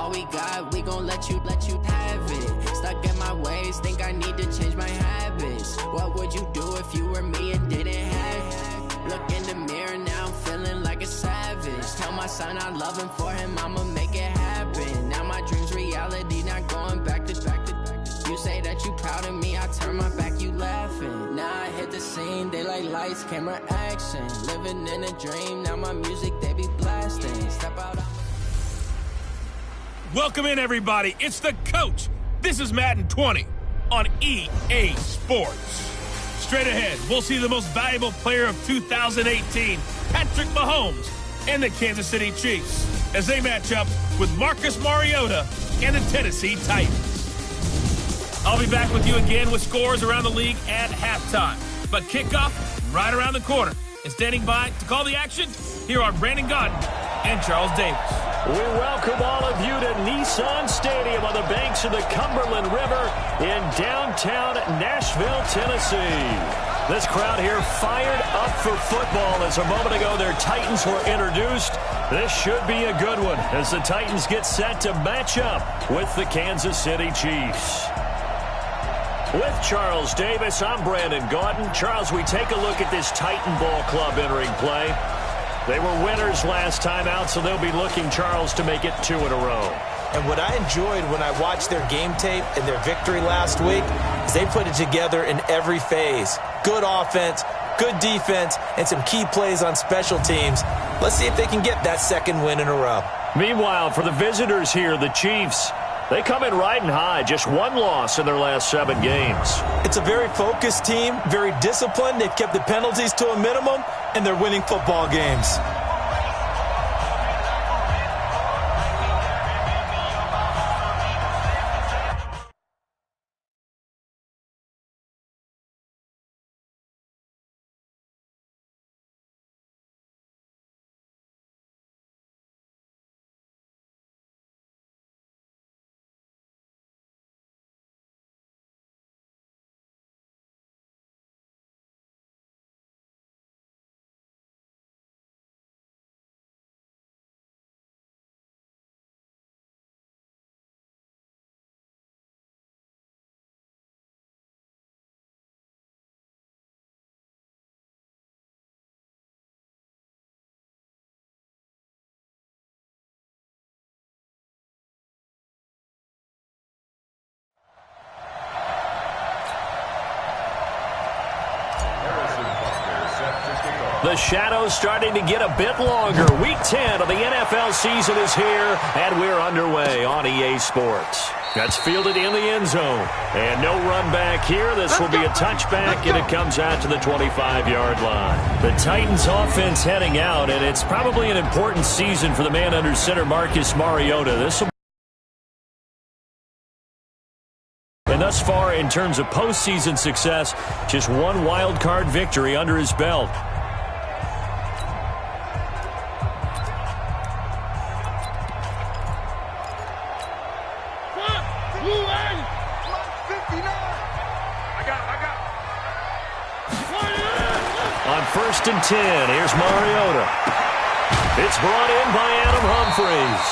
all we got, we gon' let you have it. Stuck in my ways, think I need to change my habits. What would you do if you were me and didn't have it? Look in the mirror now, I'm feeling like a savage. Tell my son I love him, for him I'ma make it happen. Now my dream's reality, not going back to. You say that you proud of me, I turn my back, you laughing. Now I hit the scene, they like lights, camera, action. Living in a dream, now my music, they be blasting. Step out. Welcome in, everybody. It's the coach. This is Madden 20 on EA Sports. Straight ahead, we'll see the most valuable player of 2018, Patrick Mahomes, and the Kansas City Chiefs, as they match up with Marcus Mariota and the Tennessee Titans. I'll be back with you again with scores around the league at halftime. But kickoff right around the corner. And standing by to call the action, here are Brandon Gaudin and Charles Davis. We welcome all of you to Nissan Stadium on the banks of the Cumberland River in downtown Nashville, Tennessee. This crowd here fired up for football as a moment ago their Titans were introduced. This should be a good one as the Titans get set to match up with the Kansas City Chiefs. With Charles Davis, I'm Brandon Gaudin. Charles, we take a look at this Titan Ball Club entering play. They were winners last time out, so they'll be looking, Charles, to make it 2 in a row. And what I enjoyed when I watched their game tape and their victory last week is they put it together in every phase. Good offense, good defense, and some key plays on special teams. Let's see if they can get that second win in a row. Meanwhile, for the visitors here, the Chiefs, they come in riding high, just one loss in their last 7 games. It's a very focused team, very disciplined. They've kept the penalties to a minimum, and they're winning football games. The shadows starting to get a bit longer. Week 10 of the NFL season is here, and we're underway on EA Sports. That's fielded in the end zone. And no run back here. This will be a touchback, and it comes out to the 25-yard line. The Titans offense heading out, and it's probably an important season for the man under center, Marcus Mariota. And thus far, in terms of postseason success, just one wild card victory under his belt. On 1st and 10, here's Mariota. It's brought in by Adam Humphries.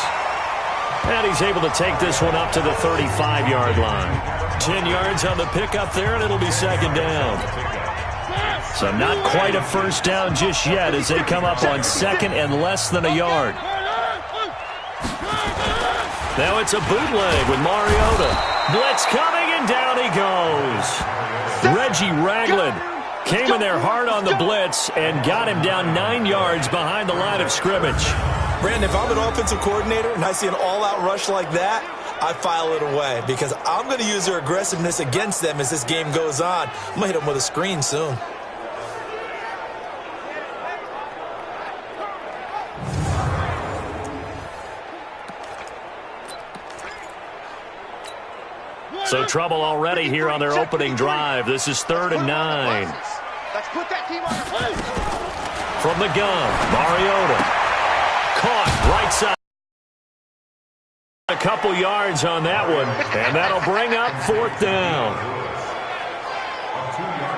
And he's able to take this one up to the 35-yard line. 10 yards on the pickup there, and it'll be 2nd down. So not quite a first down just yet as they come up on 2nd and less than a yard. Now it's a bootleg with Mariota. Blitz coming, and down he goes. Reggie Ragland came in there hard on the blitz and got him down 9 yards behind the line of scrimmage. Brandon, if I'm an offensive coordinator and I see an all-out rush like that, I file it away because I'm going to use their aggressiveness against them as this game goes on. I'm going to hit them with a screen soon. So trouble already here on their opening drive. This is 3rd and 9. From the gun, Mariota. Caught right side. A couple yards on that one, and that'll bring up 4th down.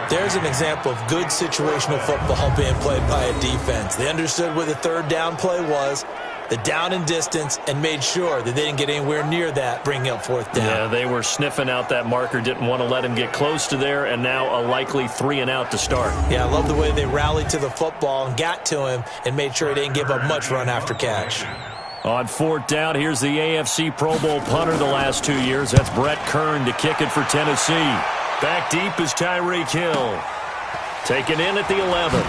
There's an example of good situational football being played by a defense. They understood where the 3rd down play was, the down and distance and made sure that they didn't get anywhere near that, bringing up fourth down. Yeah, they were sniffing out that marker, didn't want to let him get close to there, and now a likely 3-and-out to start. Yeah, I love the way they rallied to the football and got to him and made sure he didn't give up much run after catch. On fourth down, here's the AFC Pro Bowl punter the last 2 years. That's Brett Kern to kick it for Tennessee. Back deep is Tyreek Hill. Taken in at the 11.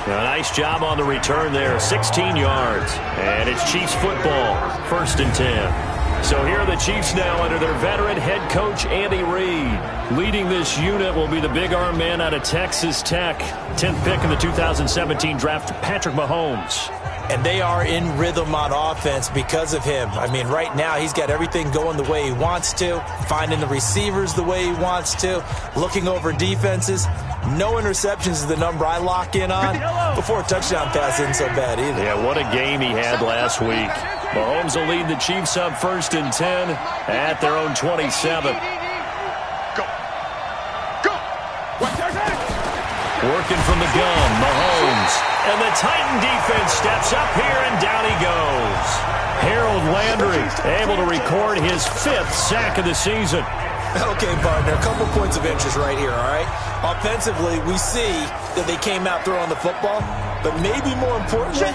A nice job on the return there, 16 yards. And it's Chiefs football, 1st and 10. So here are the Chiefs now under their veteran head coach, Andy Reid. Leading this unit will be the big arm man out of Texas Tech. 10th pick in the 2017 draft, Patrick Mahomes. And they are in rhythm on offense because of him. I mean, right now he's got everything going the way he wants to, finding the receivers the way he wants to, looking over defenses. No interceptions is the number I lock in on. Before a touchdown pass isn't so bad either. Yeah, what a game he had last week. Mahomes will lead the Chiefs up 1st and 10 at their own 27. Working from the gun, Mahomes. And the Titan defense steps up here, and down he goes. Harold Landry able to record his 5th sack of the season. Okay, partner, a couple points of interest right here, all right? Offensively, we see that they came out throwing the football, but maybe more importantly,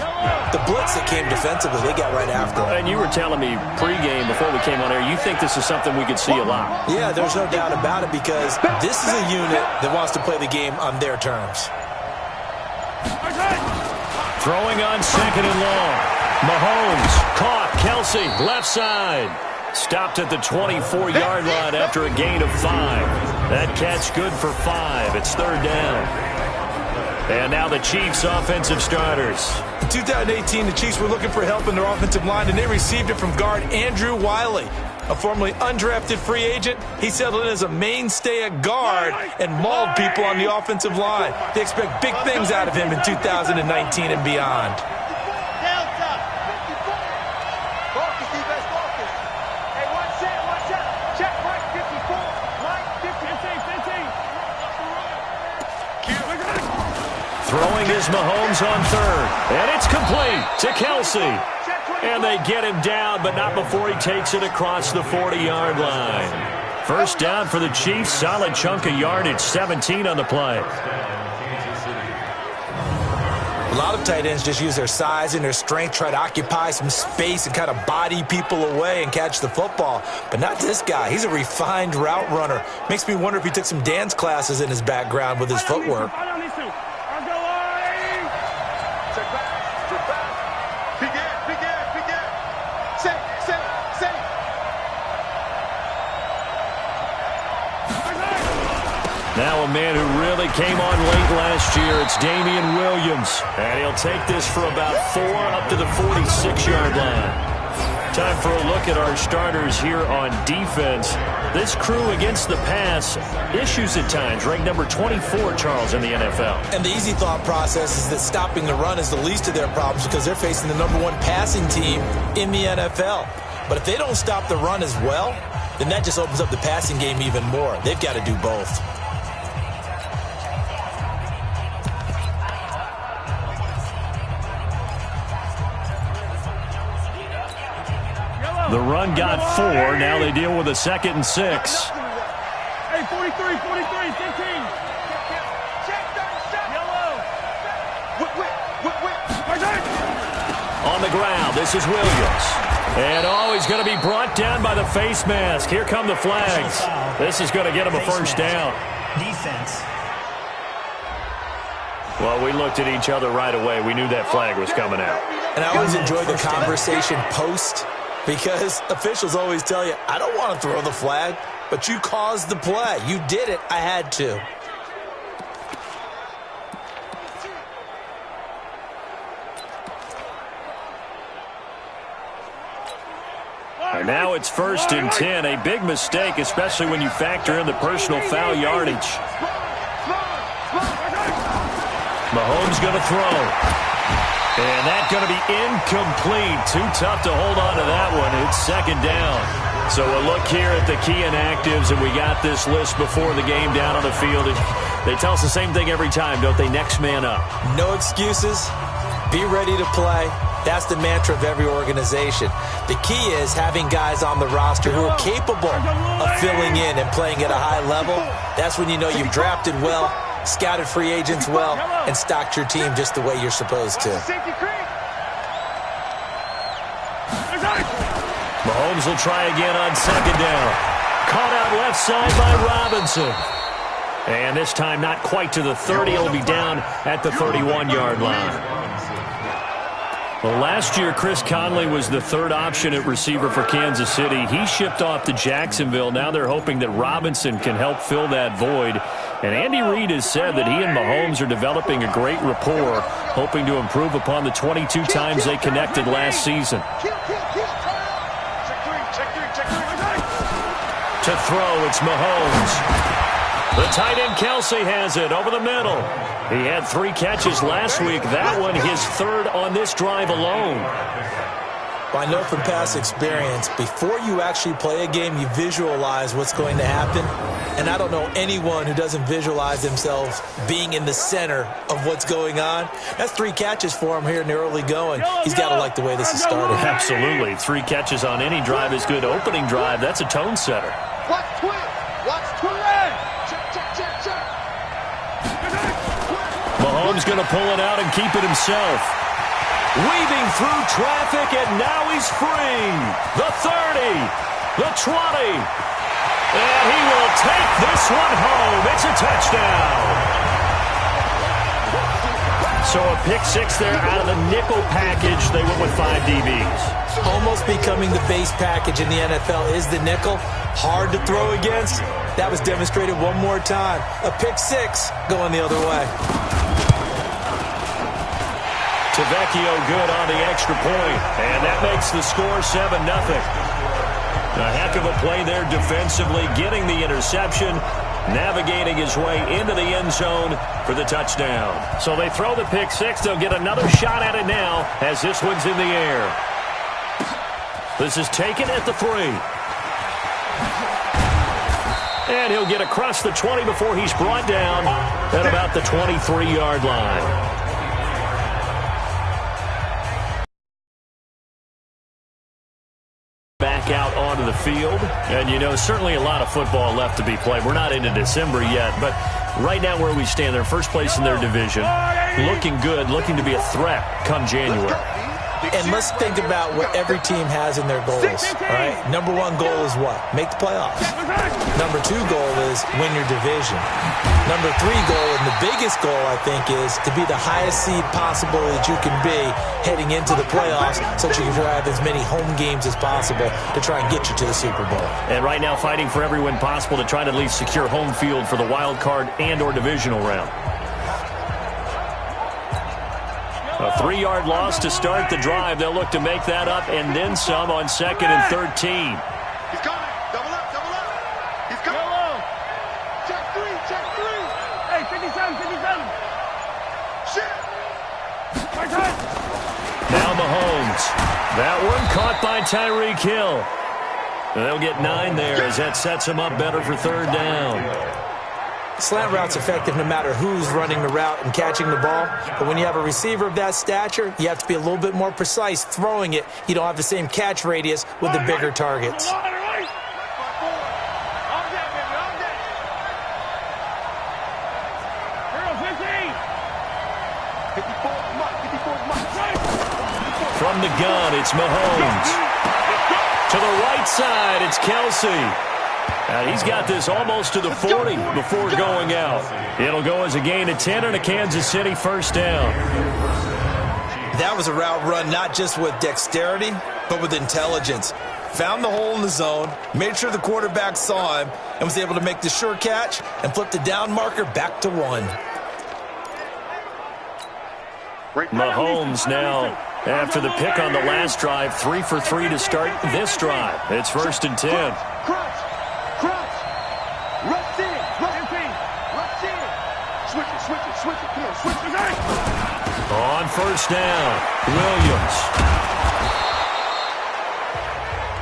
the blitz that came defensively, they got right after them. And you were telling me pregame before we came on air, you think this is something we could see a lot. Yeah, there's no doubt about it because this is a unit that wants to play the game on their terms. Throwing on 2nd and long. Mahomes caught. Kelsey, left side. Stopped at the 24-yard line after a gain of 5. That catch good for 5. It's 3rd down. And now the Chiefs' offensive starters. In 2018, the Chiefs were looking for help in their offensive line, and they received it from guard Andrew Wiley, a formerly undrafted free agent. He settled in as a mainstay at guard and mauled people on the offensive line. They expect big things out of him in 2019 and beyond. Throwing is Mahomes on 3rd. And it's complete to Kelsey. And they get him down, but not before he takes it across the 40-yard line. 1st down for the Chiefs. Solid chunk of yardage, 17 on the play. A lot of tight ends just use their size and their strength, try to occupy some space and kind of body people away and catch the football. But not this guy. He's a refined route runner. Makes me wonder if he took some dance classes in his background with his footwork. Now a man who really came on late last year, it's Damian Williams. And he'll take this for about 4 up to the 46-yard line. Time for a look at our starters here on defense. This crew against the pass, issues at times, ranked number 24, Charles, in the NFL. And the easy thought process is that stopping the run is the least of their problems because they're facing the number 1 passing team in the NFL. But if they don't stop the run as well, then that just opens up the passing game even more. They've got to do both. The run got 4. Now they deal with a 2nd and 6. Hey, 43, 15. On the ground, this is Williams. And he's going to be brought down by the face mask. Here come the flags. This is going to get him a 1st down. Defense. Well, we looked at each other right away. We knew that flag was coming out. And I always enjoy the conversation post because officials always tell you, I don't want to throw the flag, but you caused the play. You did it. I had to. And now it's 1st and 10. A big mistake, especially when you factor in the personal foul yardage. Mahomes going to throw. And that's going to be incomplete. Too tough to hold on to that one. It's 2nd down. So a look here at the key inactives, and we got this list before the game down on the field. And they tell us the same thing every time, don't they? Next man up. No excuses. Be ready to play. That's the mantra of every organization. The key is having guys on the roster who are capable of filling in and playing at a high level. That's when you know you've drafted well, scouted free agents well, and stocked your team just the way you're supposed to. Mahomes will try again on second down. Caught out left side by Robinson. And this time not quite to the 30. He'll be down at the 31-yard line. Well, last year, Chris Conley was the third option at receiver for Kansas City. He shipped off to Jacksonville. Now they're hoping that Robinson can help fill that void. And Andy Reid has said that he and Mahomes are developing a great rapport, hoping to improve upon the 22 times they connected last season. To throw, it's Mahomes. The tight end Kelsey has it over the middle. He had 3 catches last week. That one his third on this drive alone. Well, I know from past experience, before you actually play a game, you visualize what's going to happen. And I don't know anyone who doesn't visualize themselves being in the center of what's going on. That's 3 catches for him here in the early going. He's got to like the way this is started. Absolutely. 3 catches on any drive is good. Opening drive, that's a tone setter. Watch twin. Watch twin. Mahomes going to pull it out and keep it himself. Weaving through traffic, and now he's free. The 30, the 20, and he will take this one home. It's a touchdown. So a pick 6 there out of the nickel package. They went with 5 DBs. Almost becoming the base package in the NFL is the nickel. Hard to throw against. That was demonstrated one more time. A pick 6 going the other way. Tavecchio good on the extra point, and that makes the score 7-0. A heck of a play there defensively, getting the interception, navigating his way into the end zone for the touchdown. So they throw the pick 6. They'll get another shot at it now as this one's in the air. This is taken at the 3. And he'll get across the 20 before he's brought down at about the 23-yard line. Back out onto the field. And, you know, certainly a lot of football left to be played. We're not into December yet, but right now where we stand, they're first place in their division. Looking good, looking to be a threat come January. And let's think about what every team has in their goals, all right? Number 1 goal is what? Make the playoffs. Number 2 goal is win your division. Number 3 goal, and the biggest goal, I think, is to be the highest seed possible that you can be heading into the playoffs so that you can have as many home games as possible to try and get you to the Super Bowl. And right now fighting for every win possible to try to at least secure home field for the wild card and or divisional round. A 3-yard loss to start the drive. They'll look to make that up and then some on 2nd and 13. He's coming. Double up, double up. He's coming. Check 3, check 3. Hey, 57, 57. Shit. My time. Now Mahomes. That one caught by Tyreek Hill. They'll get 9 there as that sets him up better for 3rd down. Slant route's effective no matter who's running the route and catching the ball. But when you have a receiver of that stature, you have to be a little bit more precise throwing it. You don't have the same catch radius with the bigger targets. From the gun, it's Mahomes. To the right side, it's Kelsey. And he's got this almost to the 40 before going out. It'll go as a gain of 10 and a Kansas City 1st down. That was a route run not just with dexterity, but with intelligence. Found the hole in the zone, made sure the quarterback saw him, and was able to make the sure catch and flip the down marker back to 1. Mahomes now, after the pick on the last drive, 3 for 3 to start this drive. It's 1st and 10. On 1st down, Williams.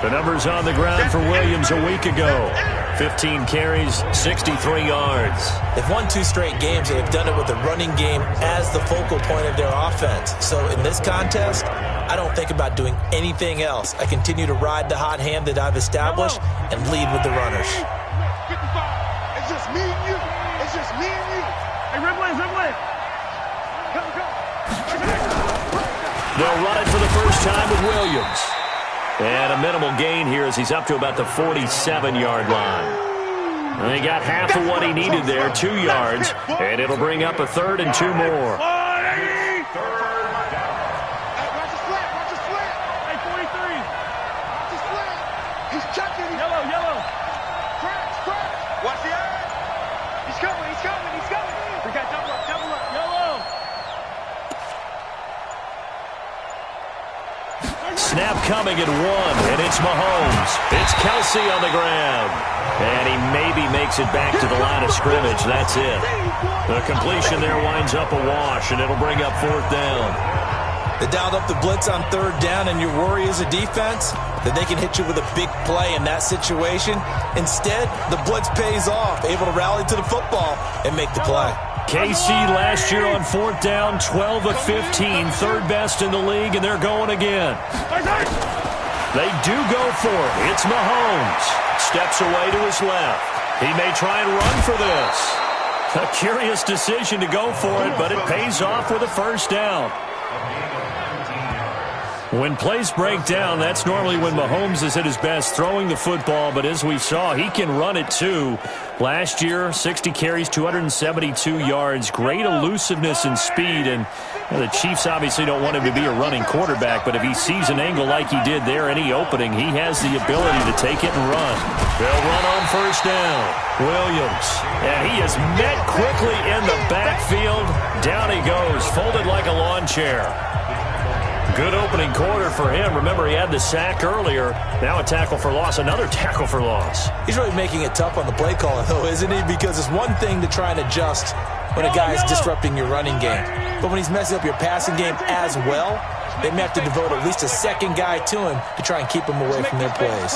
The numbers on the ground for Williams a week ago. 15 carries, 63 yards. They've won 2 straight games, and they've done it with the running game as the focal point of their offense. So in this contest, I don't think about doing anything else. I continue to ride the hot hand that I've established and lead with the runners. 55. It's just me and you. It's just me and you. Hey, Ripley. Go. They'll run it for the first time with Williams. And a minimal gain here as he's up to about the 47-yard line. And he got half of what he needed there, 2 yards, and it'll bring up a 3rd and 2 more. Watch the eye. He's coming. We got double up. Yellow. Snap coming at 1, and it's Mahomes. It's Kelsey on the ground. And he maybe makes it back to the line of scrimmage. That's it. The completion there winds up a wash, and it'll bring up 4th down. They dialed up the blitz on 3rd down, and your worry as a defense that they can hit you with a big play in that situation. Instead, the blitz pays off, able to rally to the football and make the play. KC last year on 4th down, 12 of 15, 3rd best in the league, and they're going again. They do go for it. It's Mahomes. Steps away to his left. He may try and run for this. A curious decision to go for it, but it pays off with a 1st down. When plays break down, that's normally when Mahomes is at his best throwing the football, but as we saw, he can run it too. Last year, 60 carries, 272 yards, great elusiveness and speed, and the Chiefs obviously don't want him to be a running quarterback, but if he sees an angle like he did there, any opening, he has the ability to take it and run. They'll run on 1st down. Williams, and he is met quickly in the backfield. Down he goes, folded like a lawn chair. Good opening quarter for him. Remember, he had the sack earlier. Now a tackle for loss, another tackle for loss. He's really making it tough on the play caller, though, isn't he? Because it's one thing to try and adjust when a guy is disrupting your running game. But when he's messing up your passing game as well, they may have to devote at least a 2nd guy to him to try and keep him away from their plays.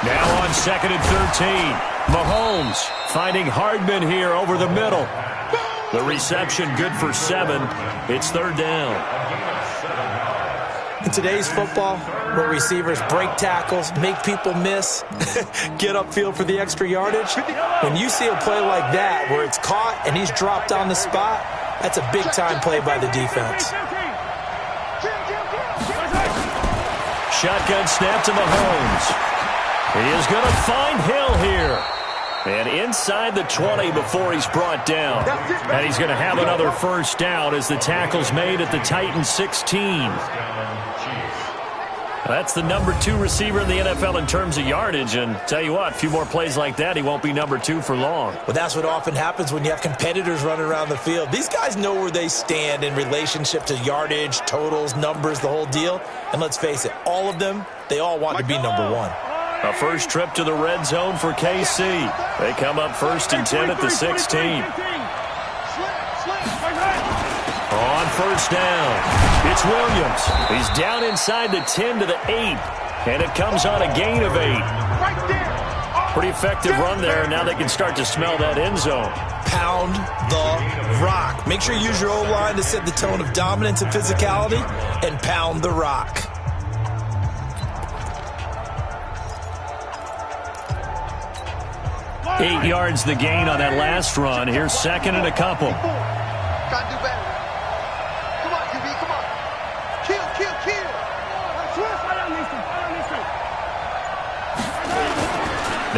Now on 2nd and 13. Mahomes finding Hardman here over the middle. The reception good for 7. It's 3rd down. In today's football, where receivers break tackles, make people miss, get upfield for the extra yardage, when you see a play like that where it's caught and he's dropped on the spot, that's a big-time play by the defense. Shotgun snap to Mahomes. He is going to find Hill here. And inside the 20 before he's brought down. And he's going to have another 1st down as the tackle's made at the Titans 16. That's the number 2 receiver in the NFL in terms of yardage. And tell you what, a few more plays like that, he won't be number 2 for long. Well, that's what often happens when you have competitors running around the field. These guys know where they stand in relationship to yardage, totals, numbers, the whole deal. And let's face it, all of them, they all want to be number 1. A first trip to the red zone for KC. They come up 1st and 10 at the 16. On 1st down, it's Williams. He's down inside the 10 to the 8. And it comes on a gain of 8. Pretty effective run there. Now they can start to smell that end zone. Pound the rock. Make sure you use your O-line to set the tone of dominance and physicality, and pound the rock. Eight yards the gain on that last run. Here's 2nd and a couple. Gotta do better. Come on, QB, come on. Kill.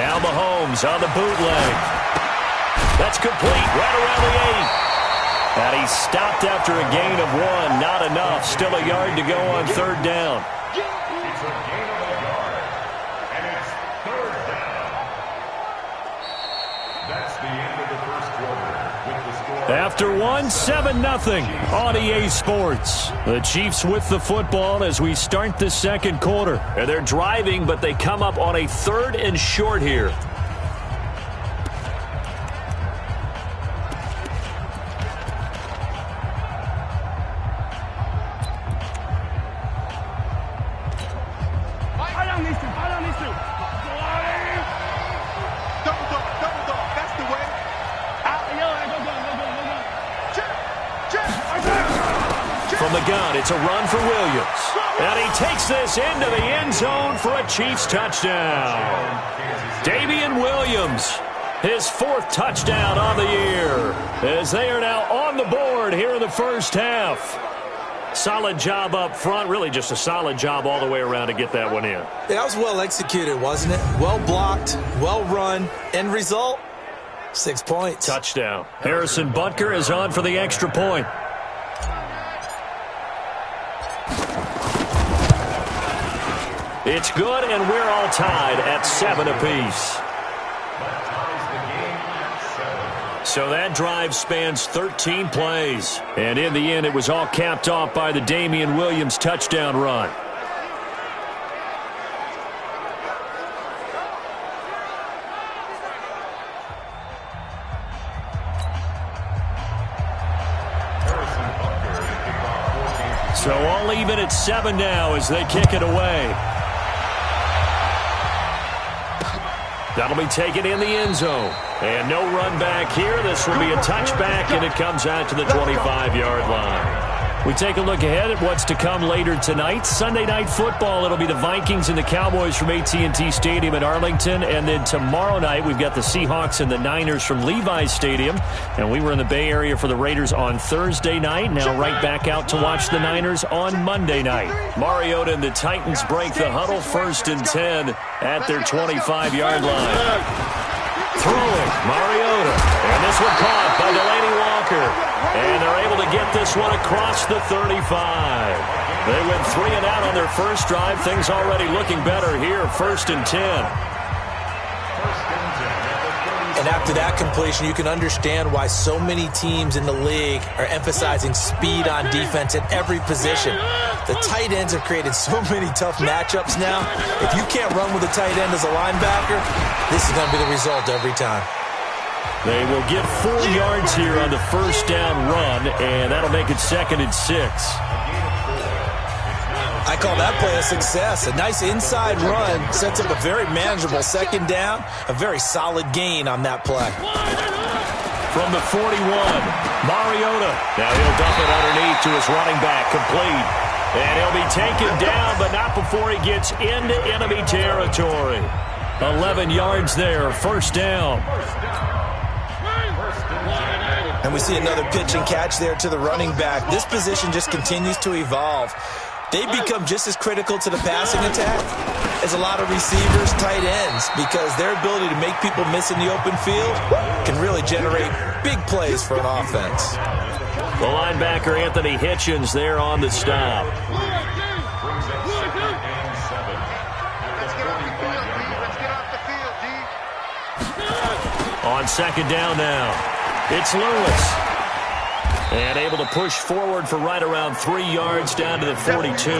Now Mahomes on the bootleg. That's complete right around the 8. And he stopped after a gain of 1. Not enough. Still a yard to go on 3rd down. After 1, 7-0 on EA Sports. The Chiefs with the football as we start the 2nd quarter. And they're driving, but they come up on a 3rd and short here. From the gun, it's a run for Williams. And he takes this into the end zone for a Chiefs touchdown. Damian Williams, his 4th touchdown on the year, as they are now on the board here in the first half. Solid job up front, really just a solid job all the way around to get that one in. That was well executed, wasn't it? Well blocked, well run. End result, 6 points. Touchdown. Harrison Butker is on for the extra point. It's good, and we're all tied at 7 apiece. So that drive spans 13 plays. And in the end, it was all capped off by the Damian Williams touchdown run. So all even at 7 now as they kick it away. That'll be taken in the end zone. And no run back here. This will be a touchback, and it comes out to the 25-yard line. We take a look ahead at what's to come later tonight. Sunday Night Football, it'll be the Vikings and the Cowboys from AT&T Stadium in Arlington. And then tomorrow night, we've got the Seahawks and the Niners from Levi's Stadium. And we were in the Bay Area for the Raiders on Thursday night. Now right back out to watch the Niners on Monday night. Mariota and the Titans break the huddle, 1st and 10 at their 25-yard line. Throwing, Mariota. And this one caught by Delaney Walker. And they're able to get this one across the 35. They went 3 and out on their first drive. Things already looking better here, 1st and 10. And after that completion, you can understand why so many teams in the league are emphasizing speed on defense at every position. The tight ends have created so many tough matchups now. If you can't run with a tight end as a linebacker, this is going to be the result every time. They will get 4 yards here on the first down run, and that'll make it 2nd and 6. I call that play a success. A nice inside run sets up a very manageable 2nd down, a very solid gain on that play. From the 41, Mariota. Now he'll dump it underneath to his running back, complete. And he'll be taken down, but not before he gets into enemy territory. 11 yards there, 1st down. And we see another pitch and catch there to the running back. This position just continues to evolve. They become just as critical to the passing attack as a lot of receivers, tight ends, because their ability to make people miss in the open field can really generate big plays for an offense. The linebacker, Anthony Hitchens, there on the stop. On 2nd down now. It's Lewis. And able to push forward for right around 3 yards down to the 42.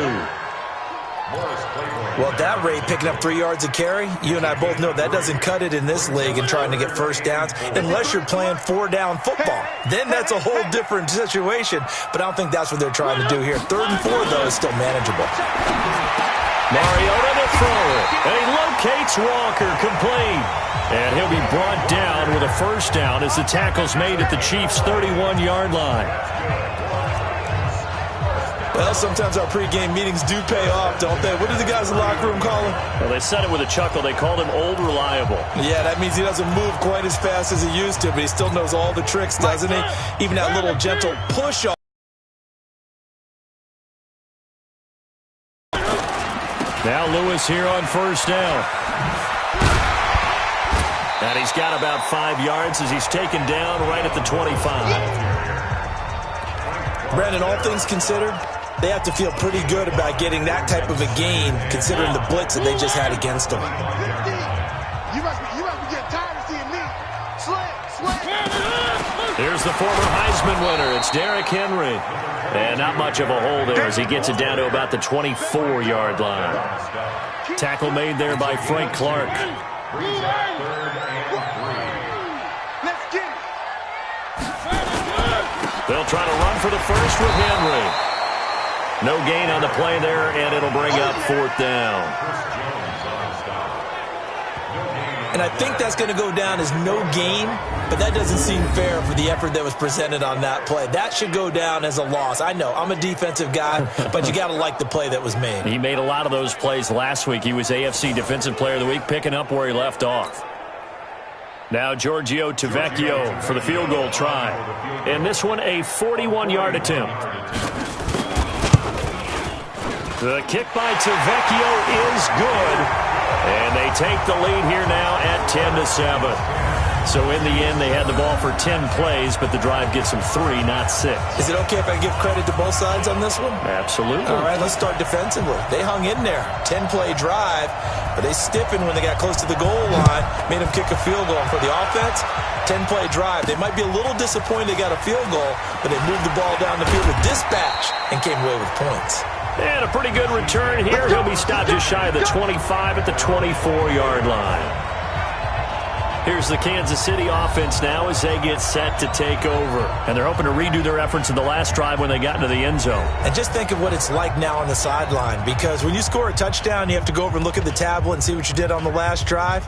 Well, at that rate, picking up 3 yards a carry, you and I both know that doesn't cut it in this league and trying to get first downs unless you're playing 4-down football. Then that's a whole different situation. But I don't think that's what they're trying to do here. 3rd and 4, though, is still manageable. Mariota to throw it. And he locates Walker, complete. And he'll be brought down with a first down as the tackle's made at the Chiefs' 31-yard line. Well, sometimes our pregame meetings do pay off, don't they? What did the guys in the locker room call him? Well, they said it with a chuckle. They called him Old Reliable. Yeah, that means he doesn't move quite as fast as he used to, but he still knows all the tricks, doesn't he? Even that little gentle push-off. Now Lewis here on first down. And he's got about 5 yards as he's taken down right at the 25. Brandon, all things considered, they have to feel pretty good about getting that type of a gain considering the blitz that they just had against them. You must be getting tired of seeing me. Slam. Here's the former Heisman winner. It's Derrick Henry. And not much of a hole there as he gets it down to about the 24-yard line. Tackle made there by Frank Clark. Let's get it. They'll try to run for the first with Henry. No gain on the play there, and it'll bring up 4th down. And And I think that's going to go down as no gain, but that doesn't seem fair for the effort that was presented on that play. That should go down as a loss. I know, I'm a defensive guy, but you got to like the play that was made. He made a lot of those plays last week. He was AFC Defensive Player of the Week, picking up where he left off. Now Giorgio Tavecchio for the field goal try. And this one a 41-yard attempt. The kick by Tavecchio is good. And they take the lead here now at 10-7. So in the end, they had the ball for 10 plays, but the drive gets them 3, not 6. Is it okay if I give credit to both sides on this one? Absolutely. All right, let's start defensively. They hung in there. 10-play drive, but they stiffened when they got close to the goal line, made them kick a field goal. For the offense, 10-play drive. They might be a little disappointed they got a field goal, but they moved the ball down the field with dispatch and came away with points. And a pretty good return here. He'll be stopped just shy of the 25 at the 24-yard line. Here's the Kansas City offense now as they get set to take over. And they're hoping to redo their efforts in the last drive when they got into the end zone. And just think of what it's like now on the sideline, because when you score a touchdown, you have to go over and look at the tablet and see what you did on the last drive.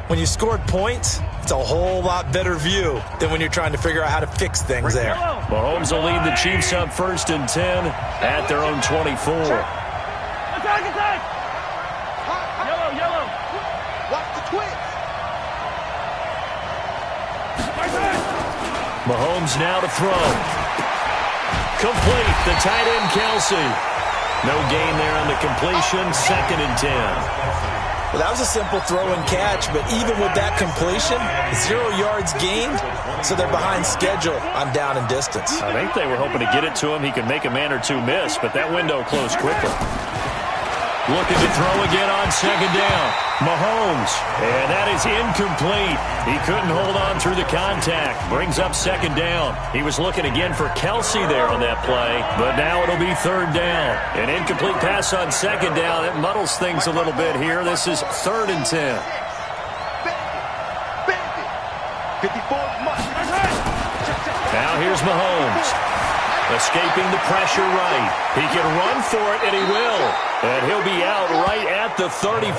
When you scored points, it's a whole lot better view than when you're trying to figure out how to fix things there. Mahomes will lead the Chiefs up 1st and 10 at their own 24. Attack, attack! Yellow, yellow! Watch the twitch! Mahomes now to throw. Complete, the tight end Kelce. No gain there on the completion, 2nd and 10. Well, that was a simple throw and catch, but even with that completion, 0 yards gained, so they're behind schedule on down and distance. I think they were hoping to get it to him. He could make a man or two miss, but that window closed quickly. Looking to throw again on 2nd down. Mahomes, and that is incomplete. He couldn't hold on through the contact. Brings up 2nd down. He was looking again for Kelce there on that play, but now it'll be 3rd down. An incomplete pass on 2nd down. It muddles things a little bit here. This is 3rd and 10. 54 much. Now here's Mahomes. Escaping the pressure right. He can run for it, and he will. And he'll be out right at the 35.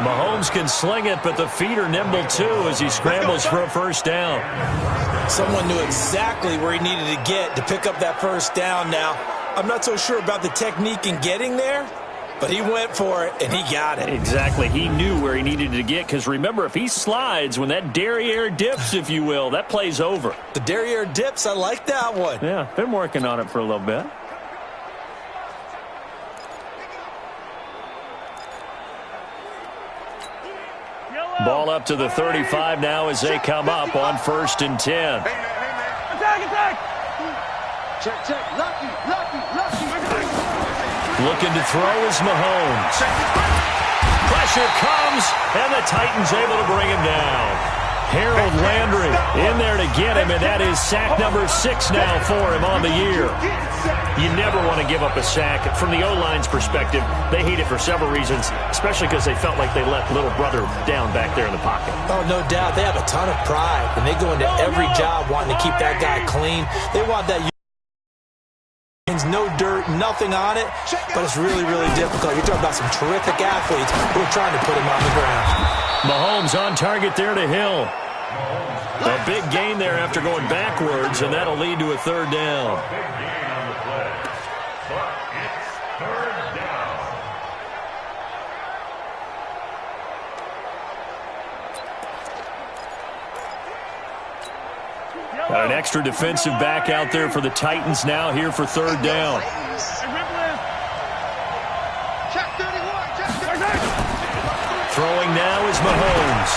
Mahomes can sling it, but the feet are nimble too as he scrambles for a 1st down. Someone knew exactly where he needed to get to pick up that 1st down now. I'm not so sure about the technique in getting there, but he went for it, and he got it. Exactly. He knew where he needed to get, because remember, if he slides, when that derriere dips, if you will, that play's over. The derriere dips, I like that one. Yeah, been working on it for a little bit. Ball up to the 35 now as they come up on 1st and 10. Attack, attack! Check, check. Lucky, lucky, lucky. Looking to throw is Mahomes. Pressure comes, and the Titans able to bring him down. Harold Landry in there to get him, and that is sack number 6 now for him on the year. You never want to give up a sack. From the O-line's perspective, they hate it for several reasons, especially because they felt like they let little brother down back there in the pocket. Oh, no doubt. They have a ton of pride, and they go into every job wanting to keep that guy clean. They want that. No dirt, nothing on it, but it's really, really difficult. You're talking about some terrific athletes who are trying to put him on the ground. Mahomes on target there to Hill. A big gain there after going backwards, and that'll lead to a 3rd down. Got an extra defensive back out there for the Titans now here for 3rd down. Throwing now is Mahomes.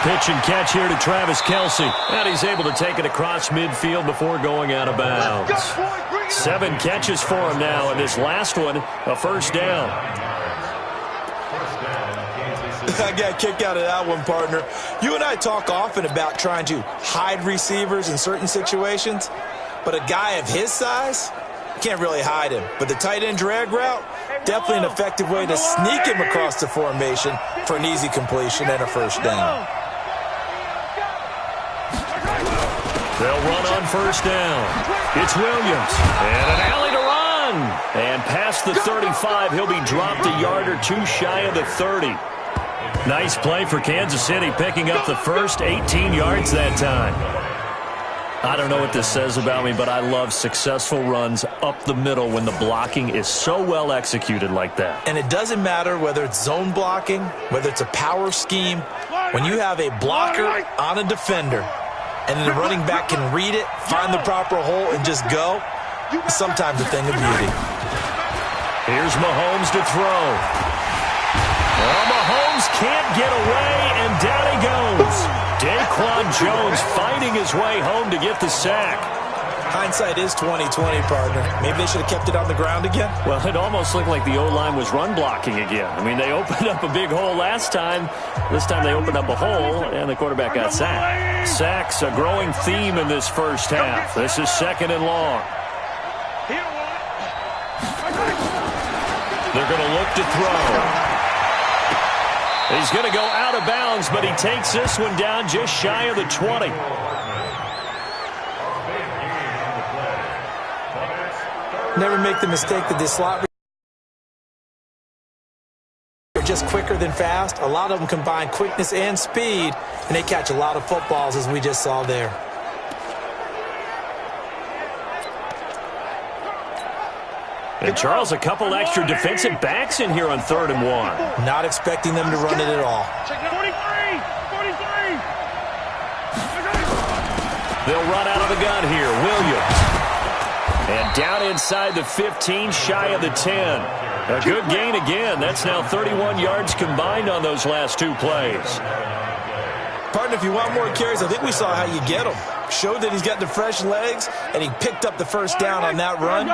Pitch and catch here to Travis Kelce. And he's able to take it across midfield before going out of bounds. 7 catches for him now, and this last one, a 1st down. I got a kick out of that one, partner. You and I talk often about trying to hide receivers in certain situations, but a guy of his size, can't really hide him. But the tight end drag route, definitely an effective way to sneak him across the formation for an easy completion and a 1st down. They'll run on 1st down. It's Williams. And an alley to run. And past the 35, he'll be dropped a yard or two shy of the 30. Nice play for Kansas City, picking up the first 18 yards that time. I don't know what this says about me, but I love successful runs up the middle when the blocking is so well executed like that. And it doesn't matter whether it's zone blocking, whether it's a power scheme. When you have a blocker on a defender and then the running back can read it, find the proper hole, and just go, it's sometimes a thing of beauty. Here's Mahomes to throw. Well, Mahomes can't get away, and down he goes. Daquan Jones fighting his way home to get the sack. Hindsight is 20/20, partner. Maybe they should have kept it on the ground again. Well, it almost looked like the O-line was run blocking again. I mean, they opened up a big hole last time. This time they opened up a hole, and the quarterback got sacked. Sacks, a growing theme in this first half. This is 2nd and long. They're going to look to throw. He's going to go out of bounds, but he takes this one down just shy of the 20. Never make the mistake that the slot are just quicker than fast. A lot of them combine quickness and speed, and they catch a lot of footballs, as we just saw there. And Charles, a couple extra defensive backs in here on 3rd and 1. Not expecting them to run it at all. 43! They'll run out of the gun here. Williams. And down inside the 15, shy of the 10. A good gain again. That's now 31 yards combined on those last 2 plays. Partner, if you want more carries, I think we saw how you get them. Showed that he's got the fresh legs, and he picked up the first down on that run.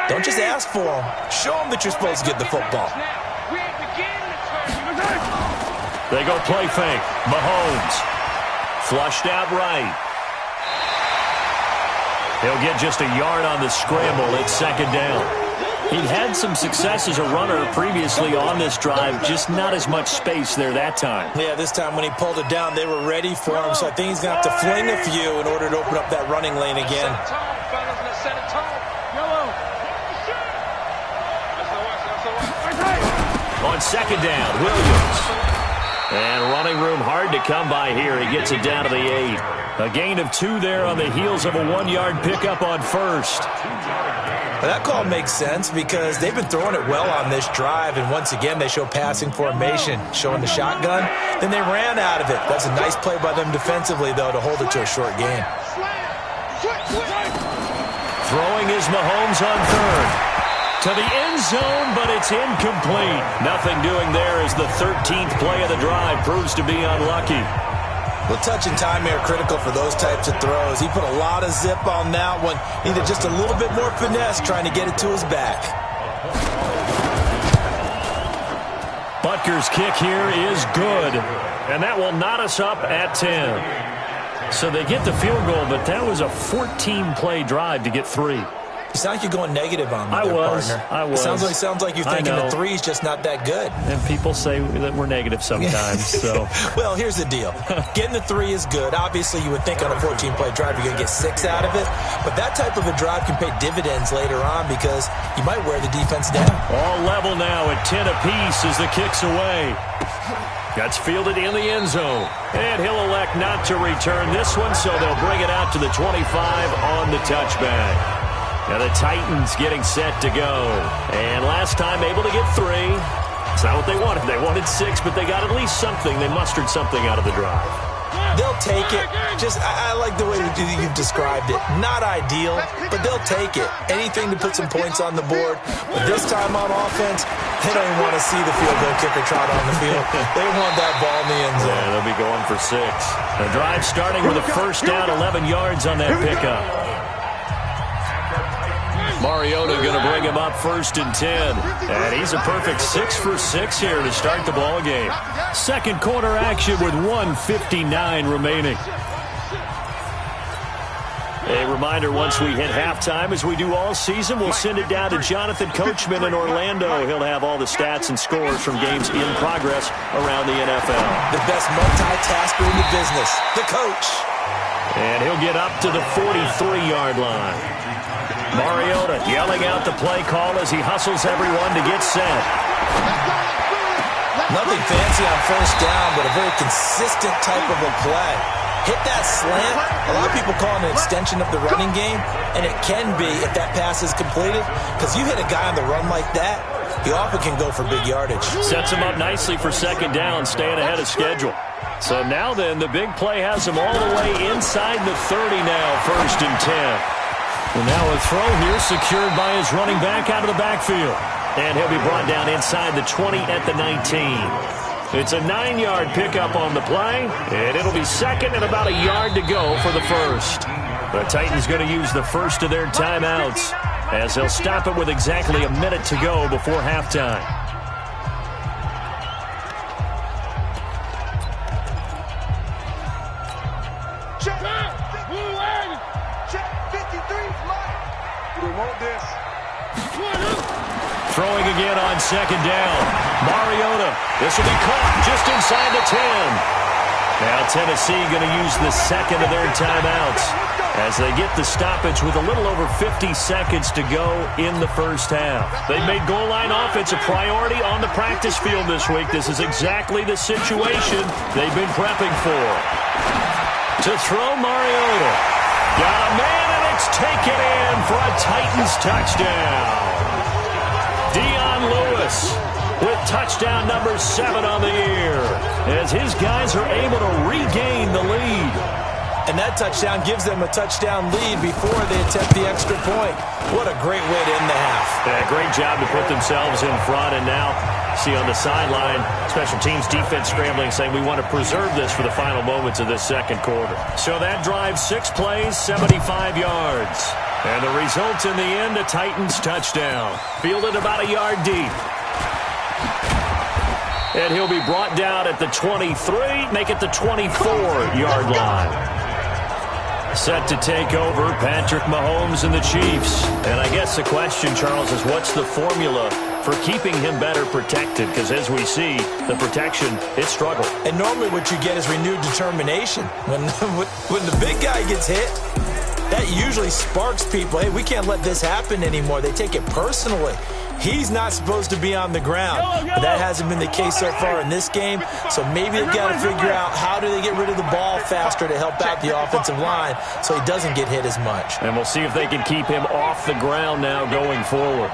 Don't just ask for them. Show them that you're supposed to get the football. They go play fake. Mahomes. Flushed out right. He'll get just a yard on the scramble. It's 2nd down. He'd had some success as a runner previously on this drive, just not as much space there that time. Yeah, this time when he pulled it down, they were ready for him, so I think he's going to have to fling a few in order to open up that running lane again. On 2nd down, Williams. And running room hard to come by here. He gets it down to the 8. A gain of 2 there on the heels of a 1-yard pickup on 1st. Well, that call makes sense because they've been throwing it well on this drive, and once again they show passing formation, showing the shotgun. Then they ran out of it. That's a nice play by them defensively, though, to hold it to a short gain. Throwing is Mahomes on 3rd. To the end zone, but it's incomplete. Nothing doing there as the 13th play of the drive proves to be unlucky. Well, touch and time are critical for those types of throws. He put a lot of zip on that one. Needed just a little bit more finesse trying to get it to his back. Butker's kick here is good, and that will knot us up at 10. So they get the field goal, but that was a 14-play drive to get 3. You sound like you're going negative on me, partner. I was. It sounds like you're thinking the 3's just not that good. And people say that we're negative sometimes. So, well, here's the deal. Getting the 3 is good. Obviously, you would think on a 14-play drive you're going to get 6 out of it. But that type of a drive can pay dividends later on because you might wear the defense down. All level now at 10 apiece as the kick's away. That's fielded in the end zone. And he'll elect not to return this one, so they'll bring it out to the 25 on the touchback. Now the Titans getting set to go. And last time able to get 3. It's not what they wanted. They wanted 6, but they got at least something. They mustered something out of the drive. They'll take it. I like the way you've described it. Not ideal, but they'll take it. Anything to put some points on the board. But this time on offense, they don't even want to see the field goal kicker trot on the field. They want that ball in the end zone. Yeah, they'll be going for 6. The drive starting with a first down, 11 yards on that pickup. Mariota going to bring him up 1st and 10. And he's a perfect 6 for 6 here to start the ball game. Second quarter action with 1:59 remaining. A reminder, once we hit halftime, as we do all season, we'll send it down to Jonathan Coachman in Orlando. He'll have all the stats and scores from games in progress around the NFL. The best multitasker in the business, the coach. And he'll get up to the 43-yard line. Mariota yelling out the play call as he hustles everyone to get set. Nothing fancy on first down, but a very consistent type of a play. Hit that slant. A lot of people call it an extension of the running game, and it can be if that pass is completed, because you hit a guy on the run like that, he often can go for big yardage. Sets him up nicely for second down, staying ahead of schedule. So now then, the big play has him all the way inside the 30 now, 1st and 10. And now a throw here secured by his running back out of the backfield. And he'll be brought down inside the 20 at the 19. It's a 9-yard pickup on the play, and it'll be second and about a yard to go for the first. The Titans going to use the first of their timeouts, as they'll stop it with exactly a minute to go before halftime. Throwing again on second down. Mariota. This will be caught just inside the 10. Now Tennessee going to use the second of their timeouts as they get the stoppage with a little over 50 seconds to go in the first half. They've made goal line offense a priority on the practice field this week. This is exactly the situation they've been prepping for. To throw, Mariota. Got a man, and it's taken in for a Titans touchdown. Dion Lewis with touchdown number 7 on the year, as his guys are able to regain the lead. And that touchdown gives them a touchdown lead before they attempt the extra point. What a great way to end the half. Yeah, great job to put themselves in front, and now see on the sideline, special teams defense scrambling, saying we want to preserve this for the final moments of this second quarter. So that drive, 6 plays, 75 yards. And the result in the end, a Titans touchdown. Fielded about a yard deep. And he'll be brought down at the 23, make it the 24-yard line. Set to take over, Patrick Mahomes and the Chiefs. And I guess the question, Charles, is what's the formula for keeping him better protected? Because as we see, the protection, it struggled. And normally what you get is renewed determination. When the big guy gets hit, that usually sparks people. Hey, we can't let this happen anymore. They take it personally. He's not supposed to be on the ground. But that hasn't been the case so far in this game. So maybe they've got to figure out how do they get rid of the ball faster to help out the offensive line so he doesn't get hit as much. And we'll see if they can keep him off the ground now going forward.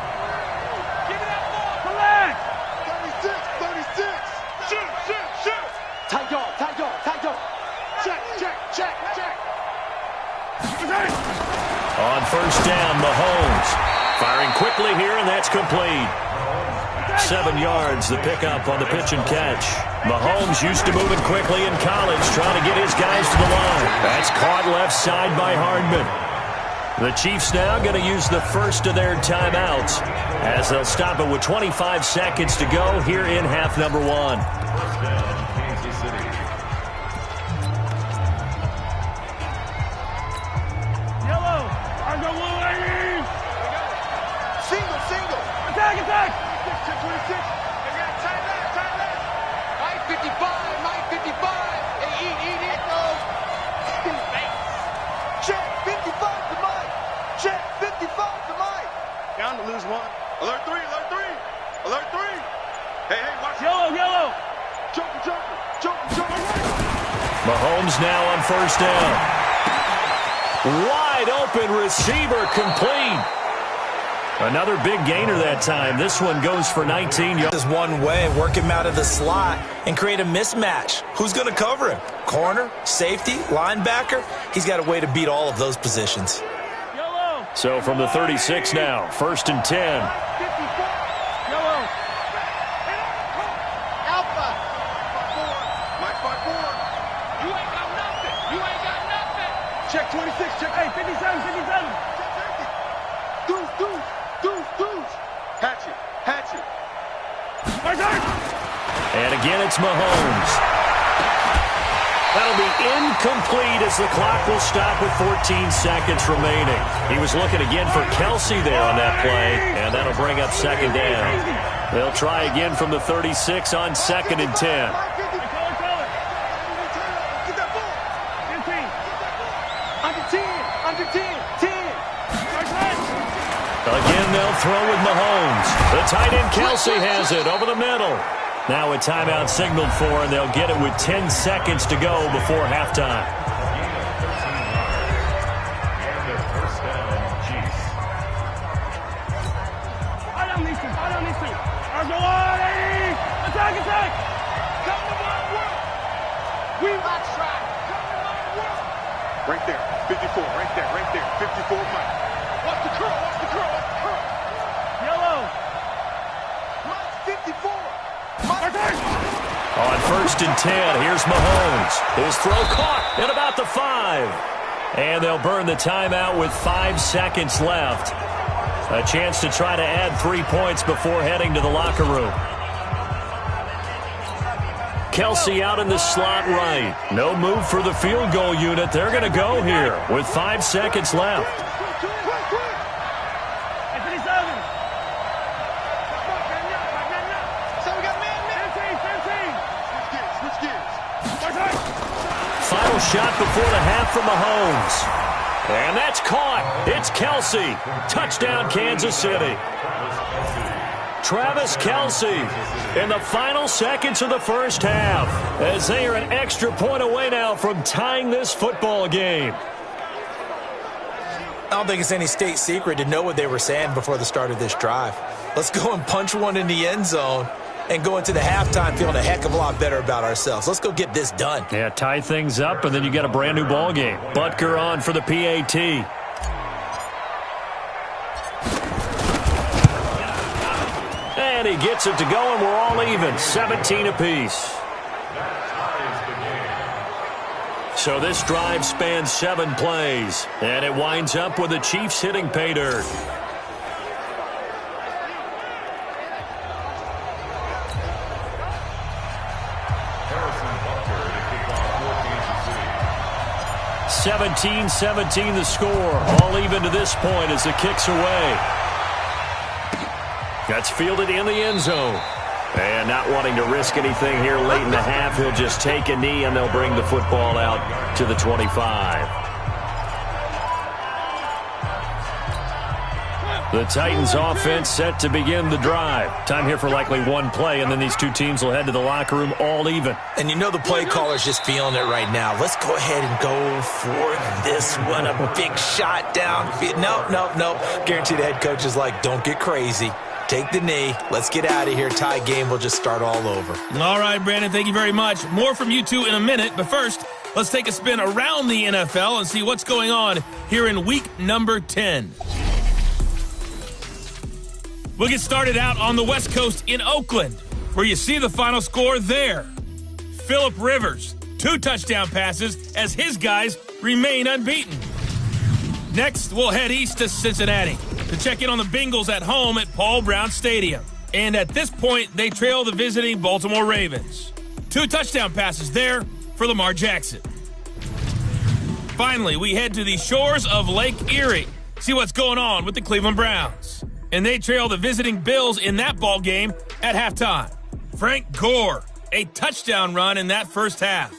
On first down, Mahomes firing quickly here, and that's complete. 7 yards, the pickup on the pitch and catch. Mahomes used to moving quickly in college, trying to get his guys to the line. That's caught left side by Hardman. The Chiefs now going to use the first of their timeouts as they'll stop it with 25 seconds to go here in half number 1. Mahomes now on first down. Wide open receiver, complete. Another big gainer that time. This one goes for 19 yards. This is one way, work him out of the slot and create a mismatch. Who's going to cover him? Corner, safety, linebacker? He's got a way to beat all of those positions. So from the 36 now, 1st and 10. Check 26, check 8, 57, 57. Deuce. Hatch it. And again, it's Mahomes. That'll be incomplete as the clock will stop with 14 seconds remaining. He was looking again for Kelsey there on that play, and that'll bring up second down. They'll try again from the 36 on 2nd and 10. Again, they'll throw with Mahomes. The tight end Kelsey has it over the middle. Now a timeout signaled for, and they'll get it with 10 seconds to go before halftime. Attack! Come to my work! We box track! Come to my work! Right there, 54, right there, 54 Mike. Watch the curl, watch the curl, watch the curl! Yellow! Mike, 54! Mike! On 1st and 10, here's Mahomes. His throw caught at about the 5. And they'll burn the timeout with 5 seconds left. A chance to try to add 3 points before heading to the locker room. Kelsey out in the slot right. No move for the field goal unit. They're going to go here with 5 seconds left. Final shot before the half from Mahomes. And that's caught. It's Kelsey. Touchdown, Kansas City. Travis Kelsey in the final seconds of the first half, as they are an extra point away now from tying this football game. I don't think it's any state secret to know what they were saying before the start of this drive. Let's go and punch one in the end zone and go into the halftime feeling a heck of a lot better about ourselves. Let's go get this done. Yeah, tie things up, and then you got a brand new ball game. Butker on for the PAT. And he gets it to go, and we're all even, 17 apiece. So this drive spans 7 plays, and it winds up with the Chiefs hitting pay dirt. Harrison Butker to kick off for Kansas City. 17-17 the score, all even to this point as the kick's away. That's fielded in the end zone. And not wanting to risk anything here late in the half, he'll just take a knee and they'll bring the football out to the 25. The Titans offense set to begin the drive. Time here for likely 1 play, and then these 2 teams will head to the locker room all even. And you know the play caller's just feeling it right now. Let's go ahead and go for this one. A big shot down. No. Guarantee the head coach is like, don't get crazy. Take the knee. Let's get out of here. Tie game will just start all over. All right, Brandon, thank you very much. More from you two in a minute, but first, let's take a spin around the NFL and see what's going on here in week number 10. We'll get started out on the West Coast in Oakland, where you see the final score there. Phillip Rivers, 2 touchdown passes as his guys remain unbeaten. Next, we'll head east to Cincinnati to check in on the Bengals at home at Paul Brown Stadium. And at this point, they trail the visiting Baltimore Ravens. 2 touchdown passes there for Lamar Jackson. Finally, we head to the shores of Lake Erie, see what's going on with the Cleveland Browns. And they trail the visiting Bills in that ball game at halftime. Frank Gore, a touchdown run in that first half.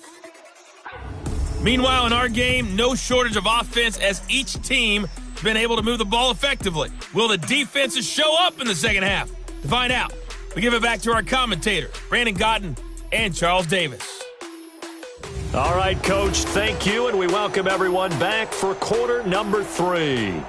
Meanwhile, in our game, no shortage of offense as each team has been able to move the ball effectively. Will the defenses show up in the second half? To find out, we give it back to our commentators, Brandon Gaudin and Charles Davis. All right, Coach, thank you, and we welcome everyone back for quarter number 3.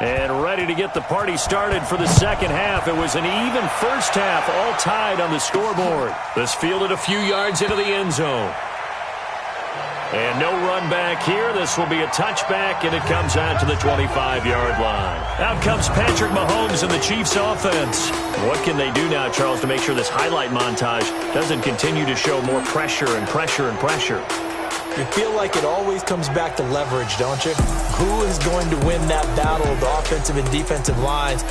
And ready to get the party started for the second half. It was an even first half, all tied on the scoreboard. This fielded a few yards into the end zone. And no run back here. This will be a touchback, and it comes out to the 25-yard line. Out comes Patrick Mahomes and the Chiefs offense. What can they do now, Charles, to make sure this highlight montage doesn't continue to show more pressure and pressure and pressure? You feel like it always comes back to leverage, don't you? Who is going to win that battle of the offensive and defensive lines?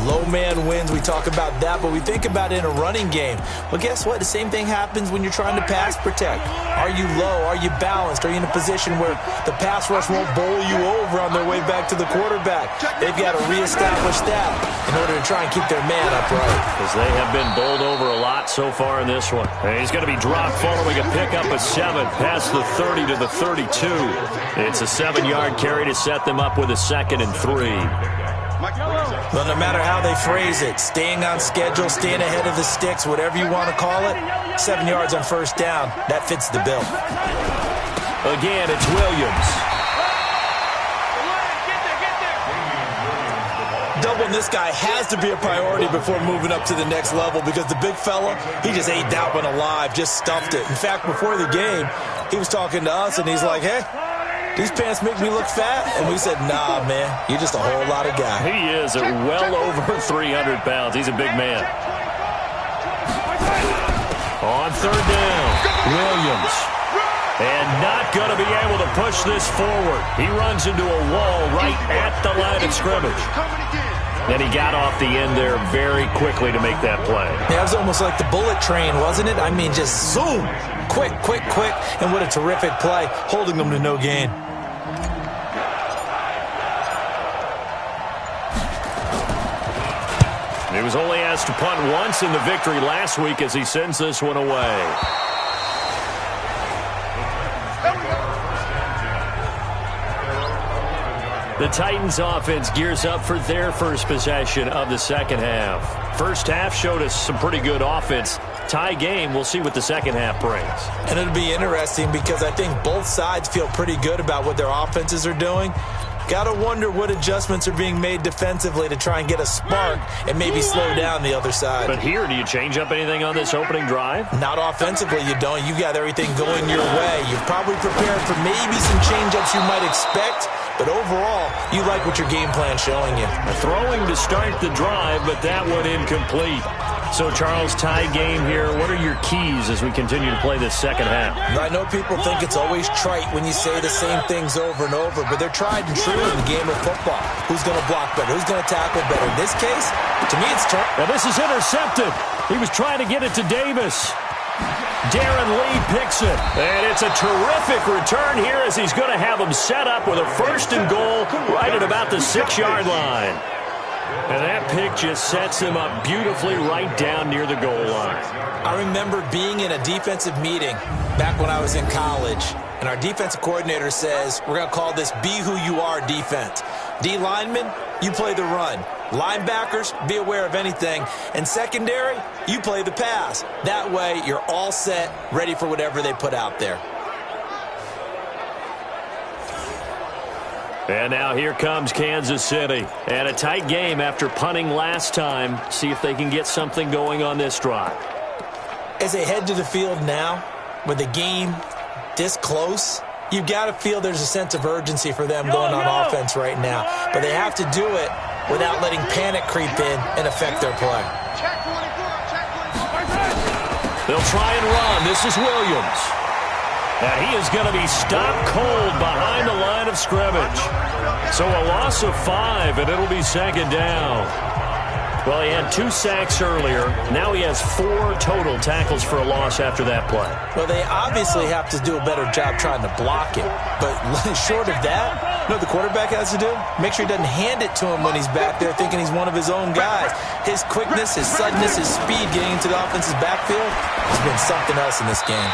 Low man wins. We talk about that, but we think about it in a running game. Well, guess what? The same thing happens when you're trying to pass protect. Are you low? Are you balanced? Are you in a position where the pass rush won't bowl you over on their way back to the quarterback? They've got to reestablish that in order to try and keep their man upright. Because they have been bowled over a lot so far in this one. And he's going to be dropped following a pickup of 7 past the 30 to the 32. It's a 7-yard carry to set them up with a 2nd and 3. Well, no matter how they phrase it, staying on schedule, staying ahead of the sticks, whatever you want to call it, 7 yards on first down, that fits the bill. Again, it's Williams. Doubling this guy has to be a priority before moving up to the next level because the big fella, he just ate that one alive, just stuffed it. In fact, before the game, he was talking to us, and he's like, hey, these pants make me look fat? And we said, nah, man, you're just a whole lot of guy. He is at well over 300 pounds. He's a big man. On third down, Williams. And not going to be able to push this forward. He runs into a wall right at the line of scrimmage. Then he got off the end there very quickly to make that play. Yeah, it was almost like the bullet train, wasn't it? I mean, just zoom. Quick, quick, quick. And what a terrific play, holding them to no gain. He was only asked to punt once in the victory last week as he sends this one away. The Titans offense gears up for their first possession of the second half. First half showed us some pretty good offense. Tie game, we'll see what the second half brings. And it'll be interesting because I think both sides feel pretty good about what their offenses are doing. Got to wonder what adjustments are being made defensively to try and get a spark and maybe slow down the other side. But here, do you change up anything on this opening drive? Not offensively, you don't. You got everything going your way. You're probably prepared for maybe some change-ups you might expect, but overall, you like what your game plan's showing you. Throwing to start the drive, but that one incomplete. So, Charles, tie game here. What are your keys as we continue to play this second half? I know people think it's always trite when you say the same things over and over, but they're tried and true in the game of football. Who's going to block better? Who's going to tackle better? In this case, to me, it's turn. Now, this is intercepted. He was trying to get it to Davis. Darren Lee picks it. And it's a terrific return here as he's going to have him set up with a 1st and goal right at about the 6-yard line. And that pick just sets him up beautifully right down near the goal line. I remember being in a defensive meeting back when I was in college, and our defensive coordinator says, we're going to call this Be Who You Are defense. D linemen, you play the run. Linebackers, be aware of anything. And secondary, you play the pass. That way, you're all set, ready for whatever they put out there. And now here comes Kansas City. And a tight game after punting last time. See if they can get something going on this drive. As they head to the field now, with the game this close, you've got to feel there's a sense of urgency for them going on offense right now. But they have to do it without letting panic creep in and affect their play. They'll try and run. This is Williams. Now he is going to be stopped cold behind the line of scrimmage. So a loss of 5, and it'll be 2nd down. Well, he had 2 sacks earlier. Now he has 4 total tackles for a loss after that play. Well, they obviously have to do a better job trying to block it. But short of that, you know what the quarterback has to do? Make sure he doesn't hand it to him when he's back there thinking he's one of his own guys. His quickness, his suddenness, his speed getting into the offense's backfield has been something else in this game.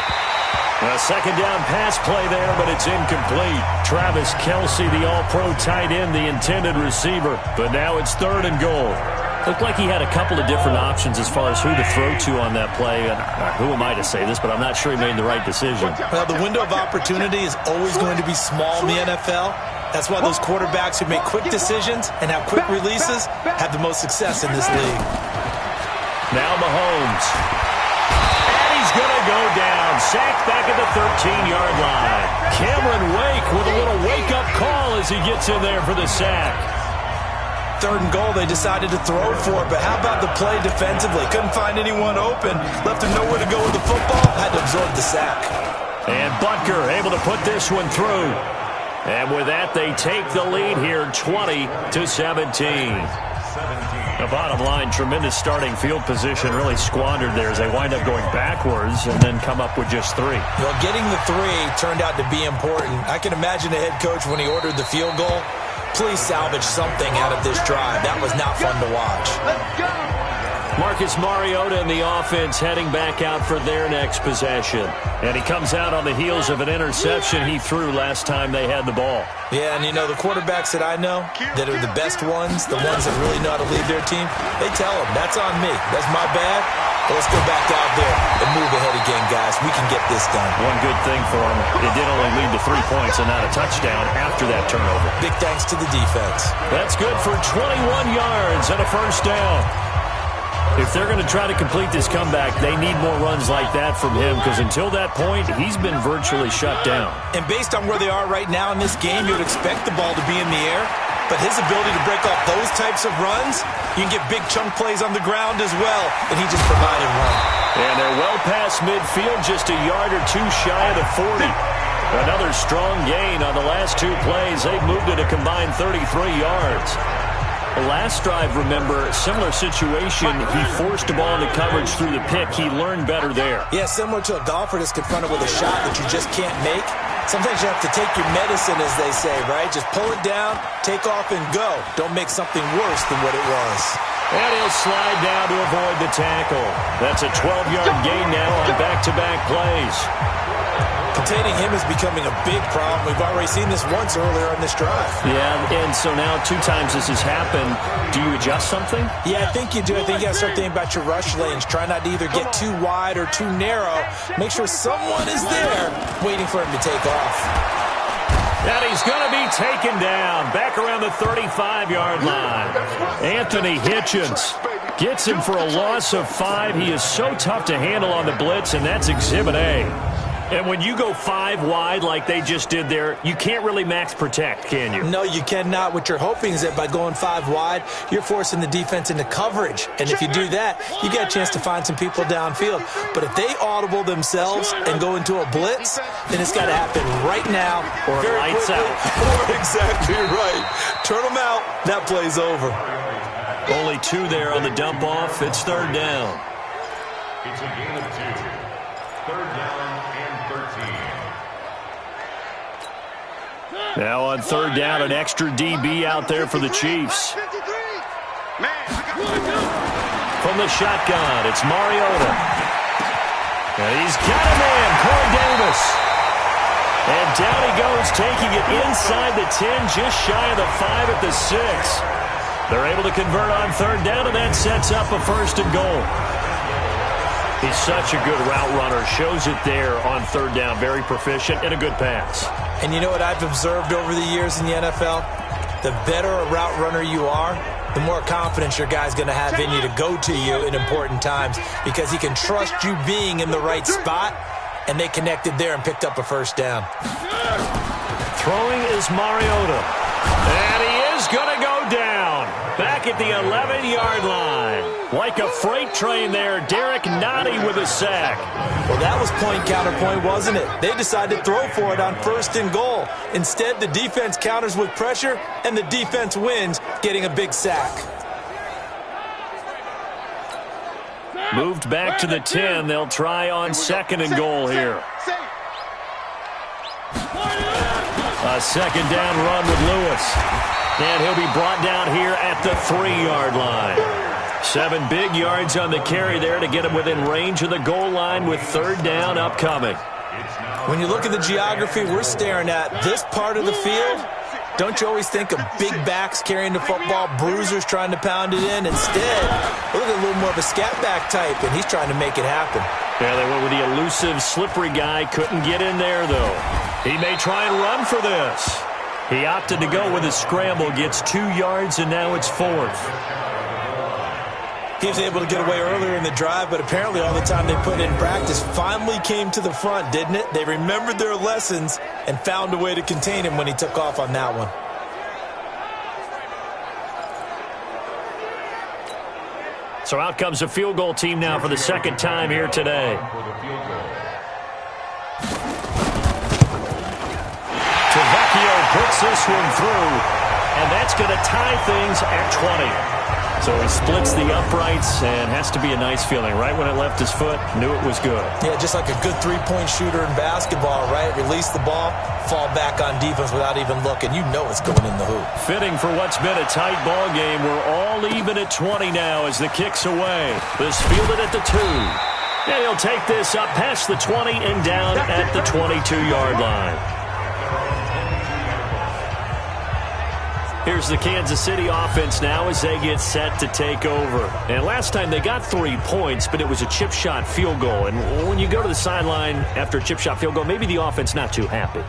A 2nd down pass play there, but it's incomplete. Travis Kelce, the all-pro tight end, the intended receiver. But now it's 3rd and goal. Looked like he had a couple of different options as far as who to throw to on that play. And who am I to say this, but I'm not sure he made the right decision. Well, the window of opportunity is always going to be small in the NFL. That's why those quarterbacks who make quick decisions and have quick releases have the most success in this league. Now Mahomes. And he's going to go down. down. Sacked back at the 13-yard line. Cameron Wake with a little wake-up call as he gets in there for the sack. 3rd and goal, they decided to throw for it, but how about the play defensively? Couldn't find anyone open, left him nowhere to go with the football, had to absorb the sack. And Butker able to put this one through. And with that, they take the lead here 20-17. The bottom line, tremendous starting field position, really squandered there as they wind up going backwards and then come up with just 3. Well, getting the 3 turned out to be important. I can imagine the head coach when he ordered the field goal. Please salvage something out of this drive. That was not fun to watch. Let's go. Marcus Mariota and the offense heading back out for their next possession. And he comes out on the heels of an interception he threw last time they had the ball. Yeah, and you know, the quarterbacks that I know that are the best ones, the ones that really know how to lead their team, they tell them, that's on me. That's my bad. Well, let's go back out there and move ahead again, guys. We can get this done. One good thing for him, it did only lead to 3 points and not a touchdown after that turnover. Big thanks to the defense. That's good for 21 yards and a first down. If they're going to try to complete this comeback, they need more runs like that from him because until that point, he's been virtually shut down. And based on where they are right now in this game, you would expect the ball to be in the air. But his ability to break off those types of runs, you can get big chunk plays on the ground as well, and he just provided one. And they're well past midfield, just a yard or 2 shy of the 40. Another strong gain on the last 2 plays. They've moved it a combined 33 yards. The last drive, remember, similar situation. He forced the ball into coverage through the pick. He learned better there. Yeah, similar to a golfer that's confronted with a shot that you just can't make. Sometimes you have to take your medicine, as they say, right? Just pull it down, take off, and go. Don't make something worse than what it was. And he'll slide down to avoid the tackle. That's a 12-yard gain now on back-to-back plays. Containing him is becoming a big problem. We've already seen this once earlier in this drive. Yeah, and so now 2 times this has happened. Do you adjust something? Yeah, I think you do. I think you got to start thinking about your rush lanes. Try not to either get too wide or too narrow. Make sure someone is there waiting for him to take off. And he's going to be taken down back around the 35-yard line. Anthony Hitchens gets him for a loss of 5. He is so tough to handle on the blitz, and that's Exhibit A. And when you go 5 wide like they just did there, you can't really max protect, can you? No, you cannot. What you're hoping is that by going 5 wide, you're forcing the defense into coverage. And if you do that, you get a chance to find some people downfield. But if they audible themselves and go into a blitz, then it's got to happen right now. Or lights out. Exactly right. Turn them out. That play's over. Only 2 there on the dump off. It's 3rd down. It's a gain of 2. 3rd down and 13. Now on 3rd down, an extra DB out there for the Chiefs. From the shotgun, it's Mariota. And he's got a man, Corey Davis. And down he goes, taking it inside the 10, just shy of the 5 at the 6. They're able to convert on 3rd down, and that sets up a 1st and goal. He's such a good route runner. Shows it there on 3rd down. Very proficient and a good pass. And you know what I've observed over the years in the NFL? The better a route runner you are, the more confidence your guy's going to have in you to go to you in important times because he can trust you being in the right spot, and they connected there and picked up a 1st down. Throwing is Mariota. And he is going to go down. Back at the 11-yard line. Like a freight train there, Derek Nottie with a sack. Well, that was point counterpoint, wasn't it? They decided to throw for it on 1st and goal. Instead, the defense counters with pressure, and the defense wins, getting a big sack. Moved back to the 10. They'll try on 2nd and goal here. A 2nd down run with Lewis. And he'll be brought down here at the 3-yard line. 7 big yards on the carry there to get him within range of the goal line with 3rd down upcoming. When you look at the geography we're staring at, this part of the field, don't you always think of big backs carrying the football, bruisers trying to pound it in? Instead, look at a little more of a scat back type, and he's trying to make it happen. Yeah, they went with the elusive, slippery guy. Couldn't get in there, though. He may try and run for this. He opted to go with a scramble, gets 2 yards, and now it's 4th. He was able to get away earlier in the drive, but apparently all the time they put in practice finally came to the front, didn't it? They remembered their lessons and found a way to contain him when he took off on that one. So out comes a field goal team now for the second time here today. Tavecchio puts this one through, and that's going to tie things at 20. So he splits the uprights, and has to be a nice feeling. Right when it left his foot, knew it was good. Yeah, just like a good three-point shooter in basketball, right? Release the ball, fall back on defense without even looking. You know it's going in the hoop. Fitting for what's been a tight ball game. We're all even at 20 now as the kick's away. This fielded at the 2. And he'll take this up past the 20 and down at the 22-yard line. Here's the Kansas City offense now as they get set to take over. And last time they got 3 points, but it was a chip shot field goal. And when you go to the sideline after a chip shot field goal, maybe the offense not too happy.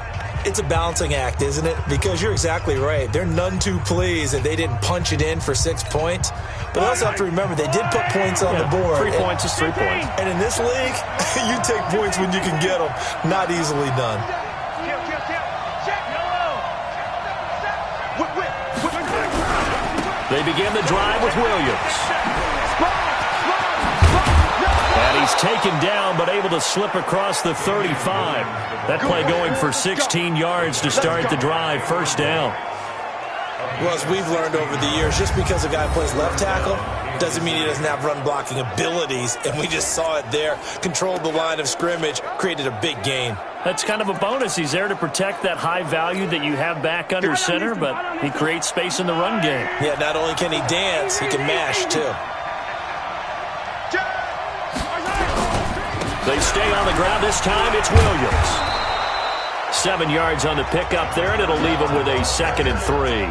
It's a balancing act, isn't it? Because you're exactly right. They're none too pleased that they didn't punch it in for 6 points. But also have to remember, they did put points on the board. 3 points is 3 points. And in this league, you take points when you can get them. Not easily done. They begin the drive with Williams. And he's taken down, but able to slip across the 35. That play going for 16 yards to start the drive. First down. Well, as we've learned over the years, just because a guy plays left tackle doesn't mean he doesn't have run-blocking abilities. And we just saw it there. Controlled the line of scrimmage, created a big gain. That's kind of a bonus. He's there to protect that high value that you have back under center, but he creates space in the run game. Yeah, not only can he dance, he can mash, too. They stay on the ground. This time it's Williams. 7 yards on the pickup there, and it'll leave him with a 2nd and 3.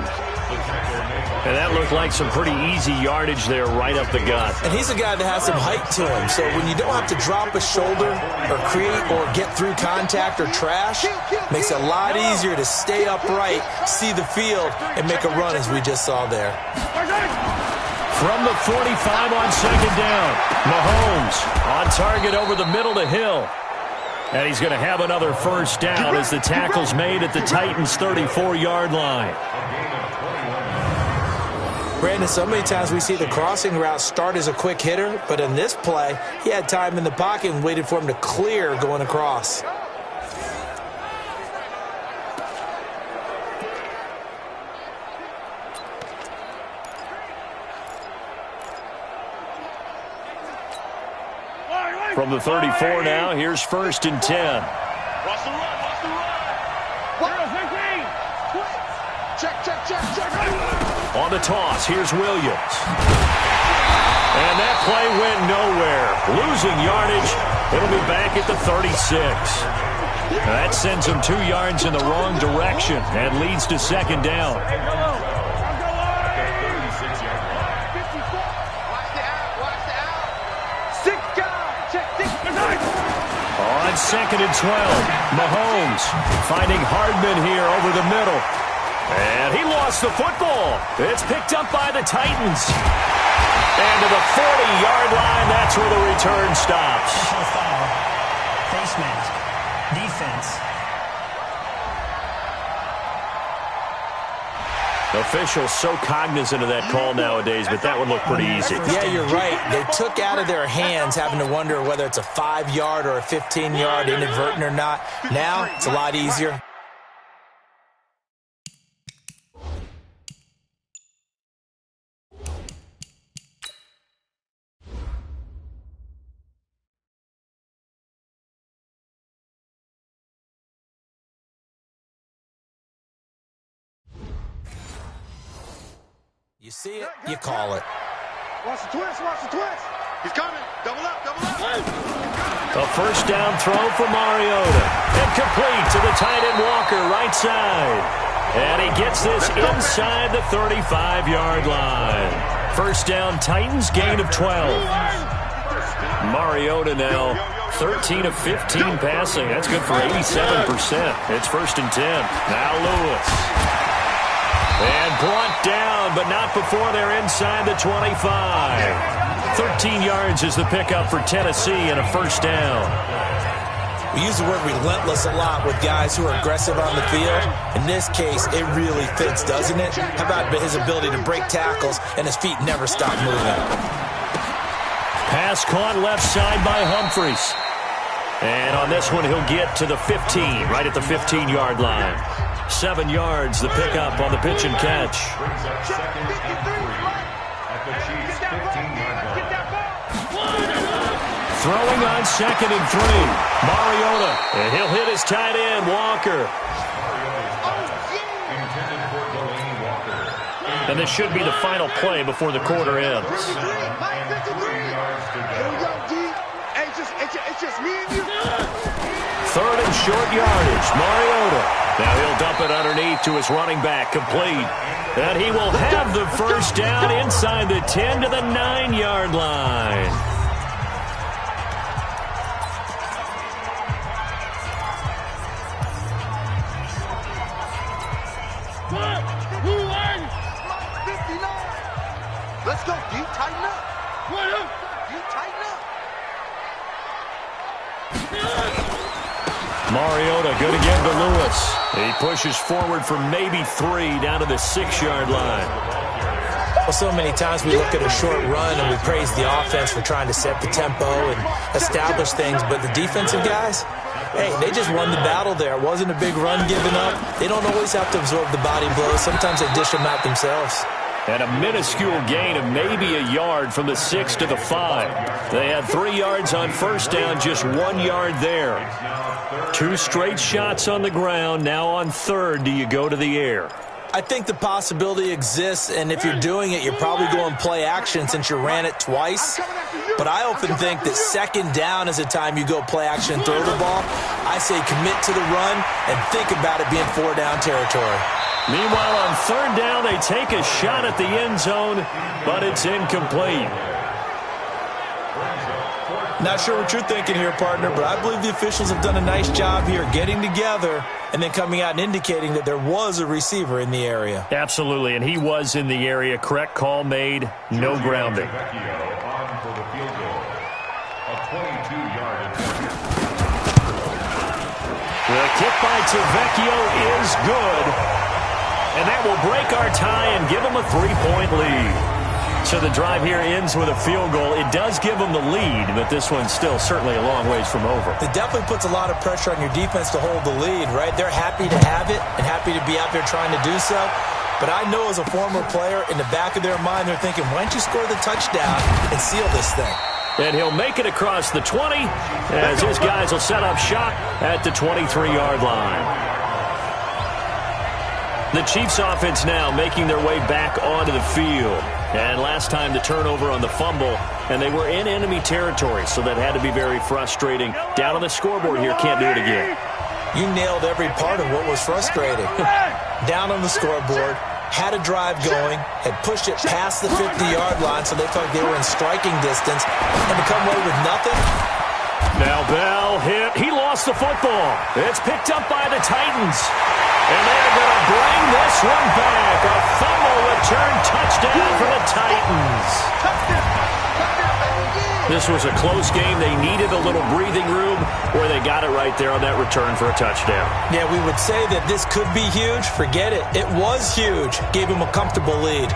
And that looked like some pretty easy yardage there right up the gut. And he's a guy that has some height to him. So when you don't have to drop a shoulder or create or get through contact or trash, makes it a lot easier to stay upright, see the field, and make a run as we just saw there. From the 45 on 2nd down, Mahomes on target over the middle to Hill. And he's going to have another first down as the tackle's made at the Titans' 34-yard line. Brandon, so many times we see the crossing route start as a quick hitter, but in this play, he had time in the pocket and waited for him to clear going across. From the 34 now, here's 1st and 10. Watch the run, watch the run. Check. On the toss, here's Williams. And that play went nowhere. Losing yardage. It'll be back at the 36. That sends him 2 yards in the wrong direction and leads to 2nd down. On 2nd and 12, Mahomes finding Hardman here over the middle. And he lost the football. It's picked up by the Titans. And to the 40-yard line, that's where the return stops. Foul. Face mask. Defense. Officials so cognizant of that call nowadays, but that would look pretty easy. Yeah, you're right. They took out of their hands having to wonder whether it's a 5-yard or a 15-yard inadvertent or not. Now, it's a lot easier. You see it, you call it. Watch the twist, watch the twist. He's coming. Double up, double up. A first down throw for Mariota. And complete to the tight end Walker, right side. And he gets this inside the 35-yard line. First down, Titans, gain of 12. Mariota now 13 of 15 passing. That's good for 87%. It's 1st and 10. Now Lewis. And brought down, but not before they're inside the 25. 13 yards is the pickup for Tennessee and a first down. We use the word relentless a lot with guys who are aggressive on the field. In this case, it really fits, doesn't it? How about his ability to break tackles and his feet never stop moving? Pass caught left side by Humphries. And on this one, he'll get to the 15, right at the 15-yard line. 7 yards, the pickup on the pitch and catch. Brings up second and 3 at the Chiefs' 15-yard line. Throwing on 2nd and 3. Mariota. And he'll hit his tight end, Walker. Intended for Delaney Walker. And this should be the final play before the quarter ends. And 3 yards to go. It's just me and you. 3rd and short yardage. Mariota. Now he'll dump it underneath to his running back. Complete. And he will have the first down inside the 10 to the 9-yard line. Let's go, D. Tighten up. D, tighten up. Mariota, good again to Lewis. He pushes forward for maybe 3 down to the 6-yard line. Well, so many times we look at a short run and we praise the offense for trying to set the tempo and establish things, but the defensive guys, hey, they just won the battle there. It wasn't a big run given up. They don't always have to absorb the body blows. Sometimes they dish them out themselves. And a minuscule gain of maybe a yard from the 6 to the 5. They had 3 yards on first down, just 1 yard there. 2 straight shots on the ground. Now on 3rd, do you go to the air? I think the possibility exists, and if you're doing it, you're probably going play action since you ran it twice. But I often think that 2nd down is a time you go play action and throw the ball. I say commit to the run and think about it being 4-down territory. Meanwhile, on 3rd down, they take a shot at the end zone, but it's incomplete. Not sure what you're thinking here, partner, but I believe the officials have done a nice job here getting together and then coming out and indicating that there was a receiver in the area. Absolutely, and he was in the area. Correct call made, no grounding. On for the field goal. A 22-yard attempt. The kick by Tavecchio is good. And that will break our tie and give them a 3-point lead. So the drive here ends with a field goal. It does give them the lead, but this one's still certainly a long ways from over. It definitely puts a lot of pressure on your defense to hold the lead, right? They're happy to have it and happy to be out there trying to do so. But I know as a former player, in the back of their mind, they're thinking, why don't you score the touchdown and seal this thing? And he'll make it across the 20 as his guys will set up shop at the 23-yard line. The Chiefs offense now making their way back onto the field. And last time the turnover on the fumble, and they were in enemy territory, so that had to be very frustrating. Down on the scoreboard here, can't do it again. You nailed every part of what was frustrating. Down on the scoreboard, had a drive going, had pushed it past the 50-yard line so they felt like they were in striking distance, and to come away with nothing. Now Bell hit. He lost the football. It's picked up by the Titans. And they're going to bring this one back. A fumble return touchdown for the Titans. This was a close game. They needed a little breathing room, where they got it right there on that return for a touchdown. Yeah, we would say that this could be huge. Forget it. It was huge. Gave him a comfortable lead.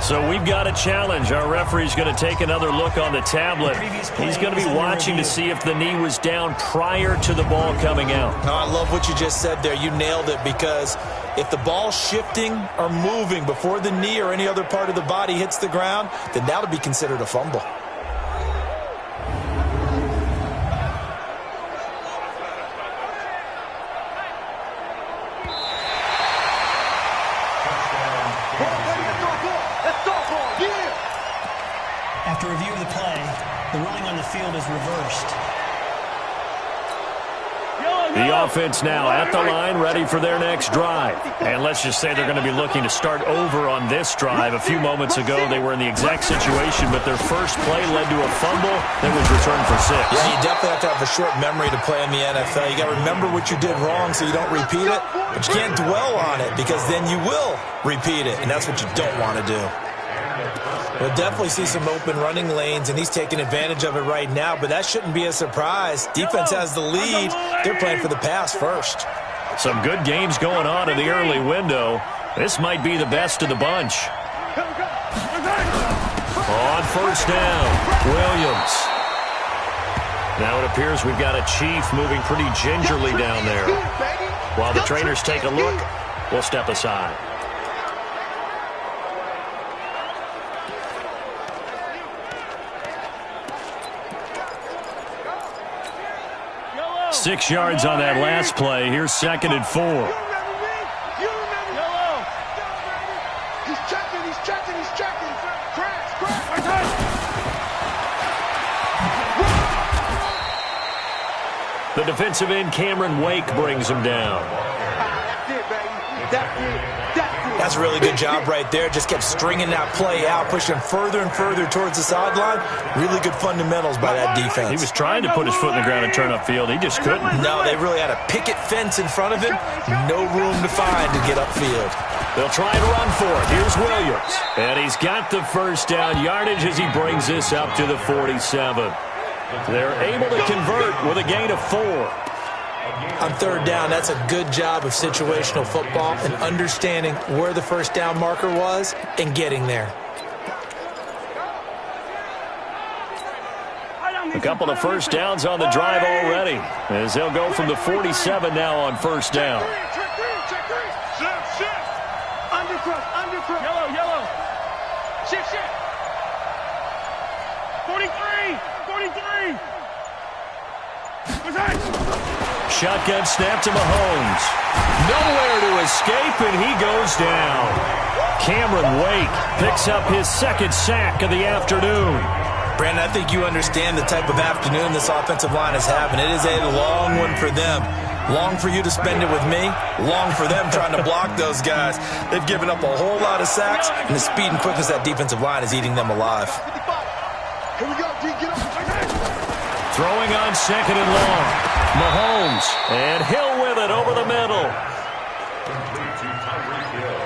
So we've got a challenge. Our referee's going to take another look on the tablet. He's going to be watching to see if the knee was down prior to the ball coming out. Oh, I love what you just said there. You nailed it, because if the ball's shifting or moving before the knee or any other part of the body hits the ground, then that would be considered a fumble. After review of the play, the ruling on the field is reversed. The offense now at the line, ready for their next drive. And let's just say they're going to be looking to start over on this drive. A few moments ago, they were in the exact situation, but their first play led to a fumble that was returned for 6. Yeah, you definitely have to have a short memory to play in the NFL. You got to remember what you did wrong so you don't repeat it. But you can't dwell on it because then you will repeat it, and that's what you don't want to do. We'll definitely see some open running lanes, and he's taking advantage of it right now, but that shouldn't be a surprise. Defense has the lead. They're playing for the pass first. Some good games going on in the early window. This might be the best of the bunch. On first down, Williams. Now it appears we've got a Chief moving pretty gingerly down there. While the trainers take a look, we'll step aside. 6 yards on that last play. Here's 2nd and 4. He's checking. Crash. The defensive end, Cameron Wake, brings him down. That's it, baby. That's it. That's a really good job right there. Just kept stringing that play out, pushing further and further towards the sideline. Really good fundamentals by that defense. He was trying to put his foot in the ground and turn upfield. He just couldn't. No, they really had a picket fence in front of him. No room to find to get upfield. They'll try and run for it. Here's Williams. And he's got the first down yardage as he brings this up to the 47. They're able to convert with a gain of 4. On third down, that's a good job of situational football and understanding where the first down marker was and getting there. A couple of first downs on the drive already, as they'll go from the 47 now on first down. Undercross. Yellow. Shift. 43. Shotgun snap to Mahomes. Nowhere to escape, and he goes down. Cameron Wake picks up his 2nd sack of the afternoon. Brandon, I think you understand the type of afternoon this offensive line is having. It is a long one for them. Long for you to spend it with me. Long for them trying to block those guys. They've given up a whole lot of sacks, and the speed and quickness of that defensive line is eating them alive. Here we go, D. Get up. Throwing on 2nd and long. Mahomes, and Hill with it over the middle.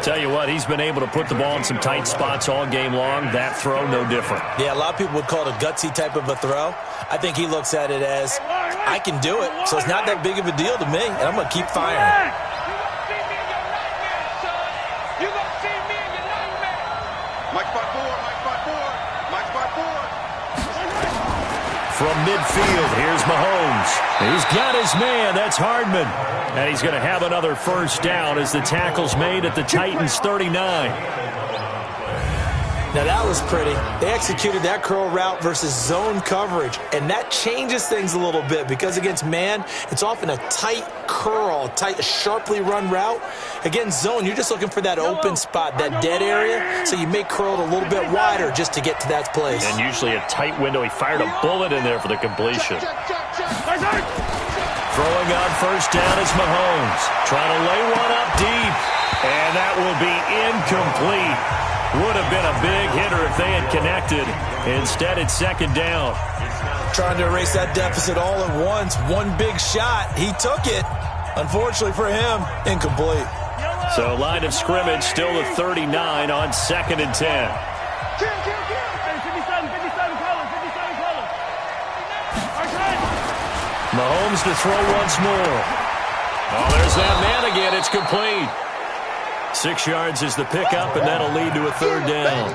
Tell you what, he's been able to put the ball in some tight spots all game long. That throw, no different. Yeah, a lot of people would call it a gutsy type of a throw. I think he looks at it as, I can do it, so it's not that big of a deal to me, and I'm going to keep firing. Mike spot four. From midfield, here's Mahomes. He's got his man. That's Hardman. And he's going to have another first down as the tackle's made at the Titans' 39. Now that was pretty. They executed that curl route versus zone coverage, and that changes things a little bit because against man, it's often a tight curl, sharply run route. Against zone, you're just looking for that open spot, that dead area, so you may curl it a little bit wider just to get to that place. And usually a tight window. He fired a bullet in there for the completion. Throwing on first down is Mahomes. Trying to lay one up deep, and that will be incomplete. Would have been a big hitter if they had connected. Instead, it's 2nd down. Trying to erase that deficit all at once. One big shot. He took it. Unfortunately for him, incomplete. So line of scrimmage still the 39 on 2nd and 10. Mahomes to throw once more. Oh, there's that man again. It's complete. 6 yards is the pickup, and that'll lead to a 3rd down.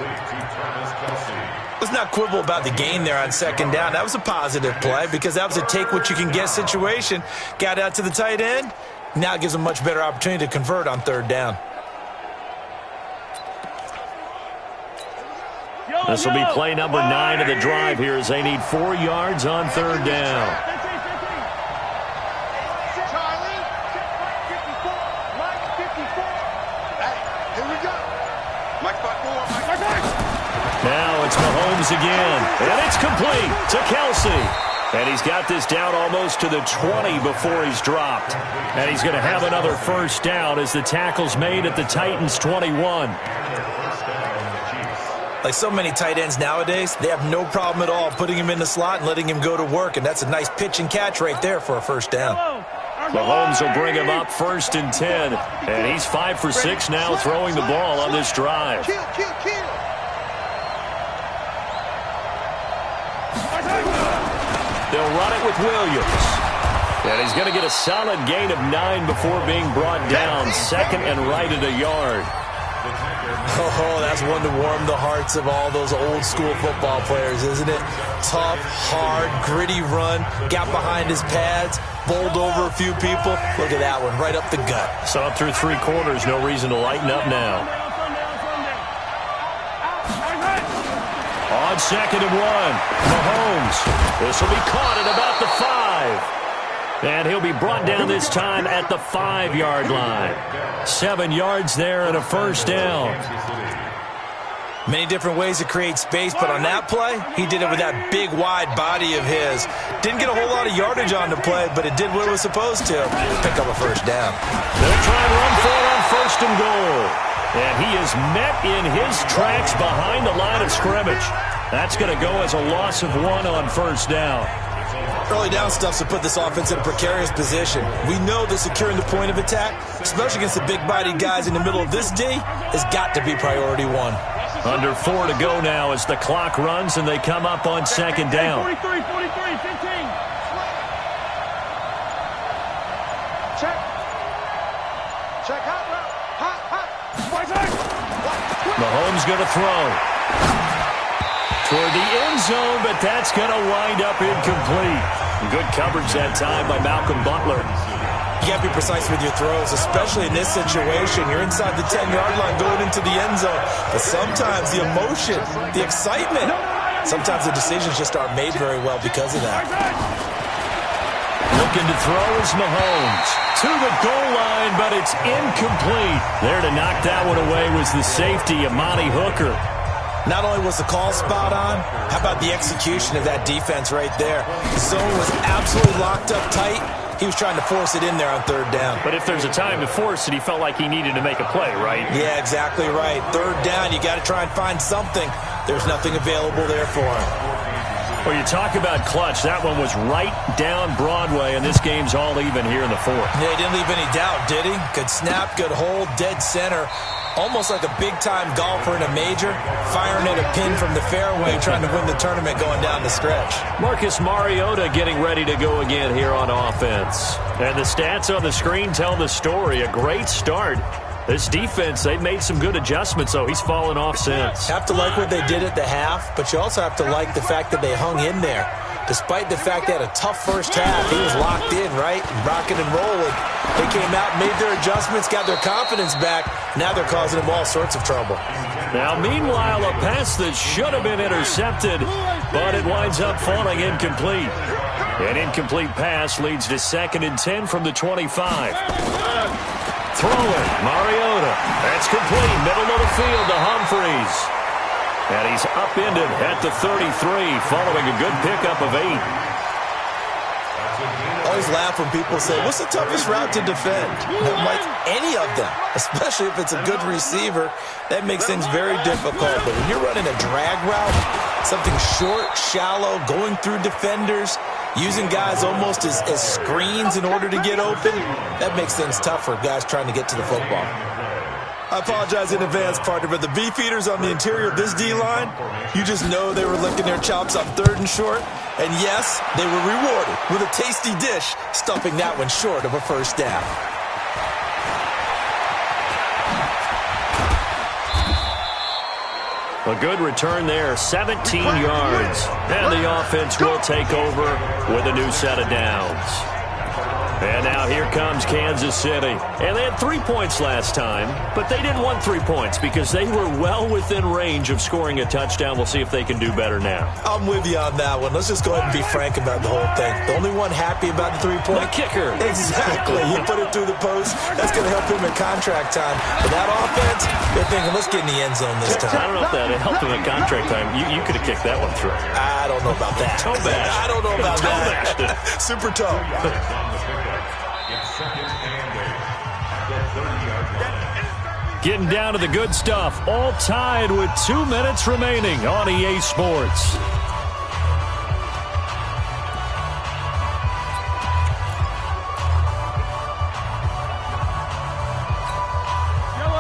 Let's not quibble about the gain there on 2nd down. That was a positive play because that was a take-what-you-can-get situation. Got out to the tight end. Now it gives them a much better opportunity to convert on 3rd down. This will be play number 9 of the drive here as they need 4 yards on 3rd down. Now it's Mahomes again, and it's complete to Kelsey. And he's got this down almost to the 20 before he's dropped. And he's going to have another first down as the tackle's made at the Titans' 21. Like so many tight ends nowadays, they have no problem at all putting him in the slot and letting him go to work, and that's a nice pitch and catch right there for a first down. Mahomes will bring him up 1st and 10. And he's 5 for 6 now throwing the ball on this drive. They'll run it with Williams. And he's going to get a solid gain of 9 before being brought down. 2nd and right at a yard. Oh, that's one to warm the hearts of all those old school football players, isn't it? Tough, hard, gritty run. Got behind his pads, bowled over a few people. Look at that one, right up the gut. Saw it through 3 quarters. No reason to lighten up now. On 2nd and 1, Mahomes. This will be caught at about the 5. And he'll be brought down this time at the 5-yard line. 7 yards there and a 1st down. Many different ways to create space, but on that play, he did it with that big, wide body of his. Didn't get a whole lot of yardage on the play, but it did what it was supposed to. Pick up a 1st down. They'll try and run for it on 1st and goal. And he is met in his tracks behind the line of scrimmage. That's going to go as a loss of 1 on 1st down. Early down stuff's to put this offense in a precarious position. We know that securing the point of attack, especially against the big-bodied guys in the middle of this D, has got to be priority 1. Under 4 to go now as the clock runs and they come up on 2nd down. 43, 15. Check hot route. Hot. Mahomes going to throw. Toward the end zone, but that's going to wind up incomplete. Good coverage that time by Malcolm Butler. You got to be precise with your throws, especially in this situation. You're inside the 10-yard line going into the end zone. But sometimes the emotion, the excitement, sometimes the decisions just aren't made very well because of that. Looking to throw is Mahomes. To the goal line, but it's incomplete. There to knock that one away was the safety, Amani Hooker. Not only was the call spot on, how about the execution of that defense right there? The zone was absolutely locked up tight. He was trying to force it in there on 3rd down. But if there's a time to force it, he felt like he needed to make a play, right? Yeah, exactly right. 3rd down, you got to try and find something. There's nothing available there for him. Well, you talk about clutch. That one was right down Broadway, and this game's all even here in the 4th. Yeah, he didn't leave any doubt, did he? Good snap, good hold, dead center. Almost like a big-time golfer in a major, firing at a pin from the fairway, trying to win the tournament going down the stretch. Marcus Mariota getting ready to go again here on offense. And the stats on the screen tell the story. A great start. This defense, they've made some good adjustments, so he's fallen off since. Have to like what they did at the half, but you also have to like the fact that they hung in there. Despite the fact they had a tough first half, he was locked in, right? Rocking and rolling. They came out, made their adjustments, got their confidence back. Now they're causing him all sorts of trouble. Now, meanwhile, a pass that should have been intercepted, but it winds up falling incomplete. An incomplete pass leads to 2nd and 10 from the 25. Throwing, Mariota. That's complete. Middle of the field to Humphreys. And he's upended at the 33, following a good pickup of 8. Always laugh when people say, what's the toughest route to defend? Like any of them, especially if it's a good receiver, that makes things very difficult. But when you're running a drag route, something short, shallow, going through defenders, using guys almost as screens in order to get open, that makes things tough for guys trying to get to the football. I apologize in advance, partner, but the beefeaters on the interior of this D-line, you just know they were licking their chops on 3rd and short. And yes, they were rewarded with a tasty dish, stuffing that one short of a 1st down. A good return there, 17 yards. And the offense will take over with a new set of downs. And now here comes Kansas City. And they had 3 points last time, but they didn't want 3 points because they were well within range of scoring a touchdown. We'll see if they can do better now. I'm with you on that one. Let's just go ahead and be frank about the whole thing. The only one happy about the 3-point? The kicker. Exactly. He put it through the post. That's going to help him in contract time. But that offense, they're thinking, let's get in the end zone this time. I don't know if that helped him in contract time. You could have kicked that one through. I don't know about that. Toe bash. I don't know about that. Super toe. Getting down to the good stuff. All tied with 2 minutes remaining on EA Sports.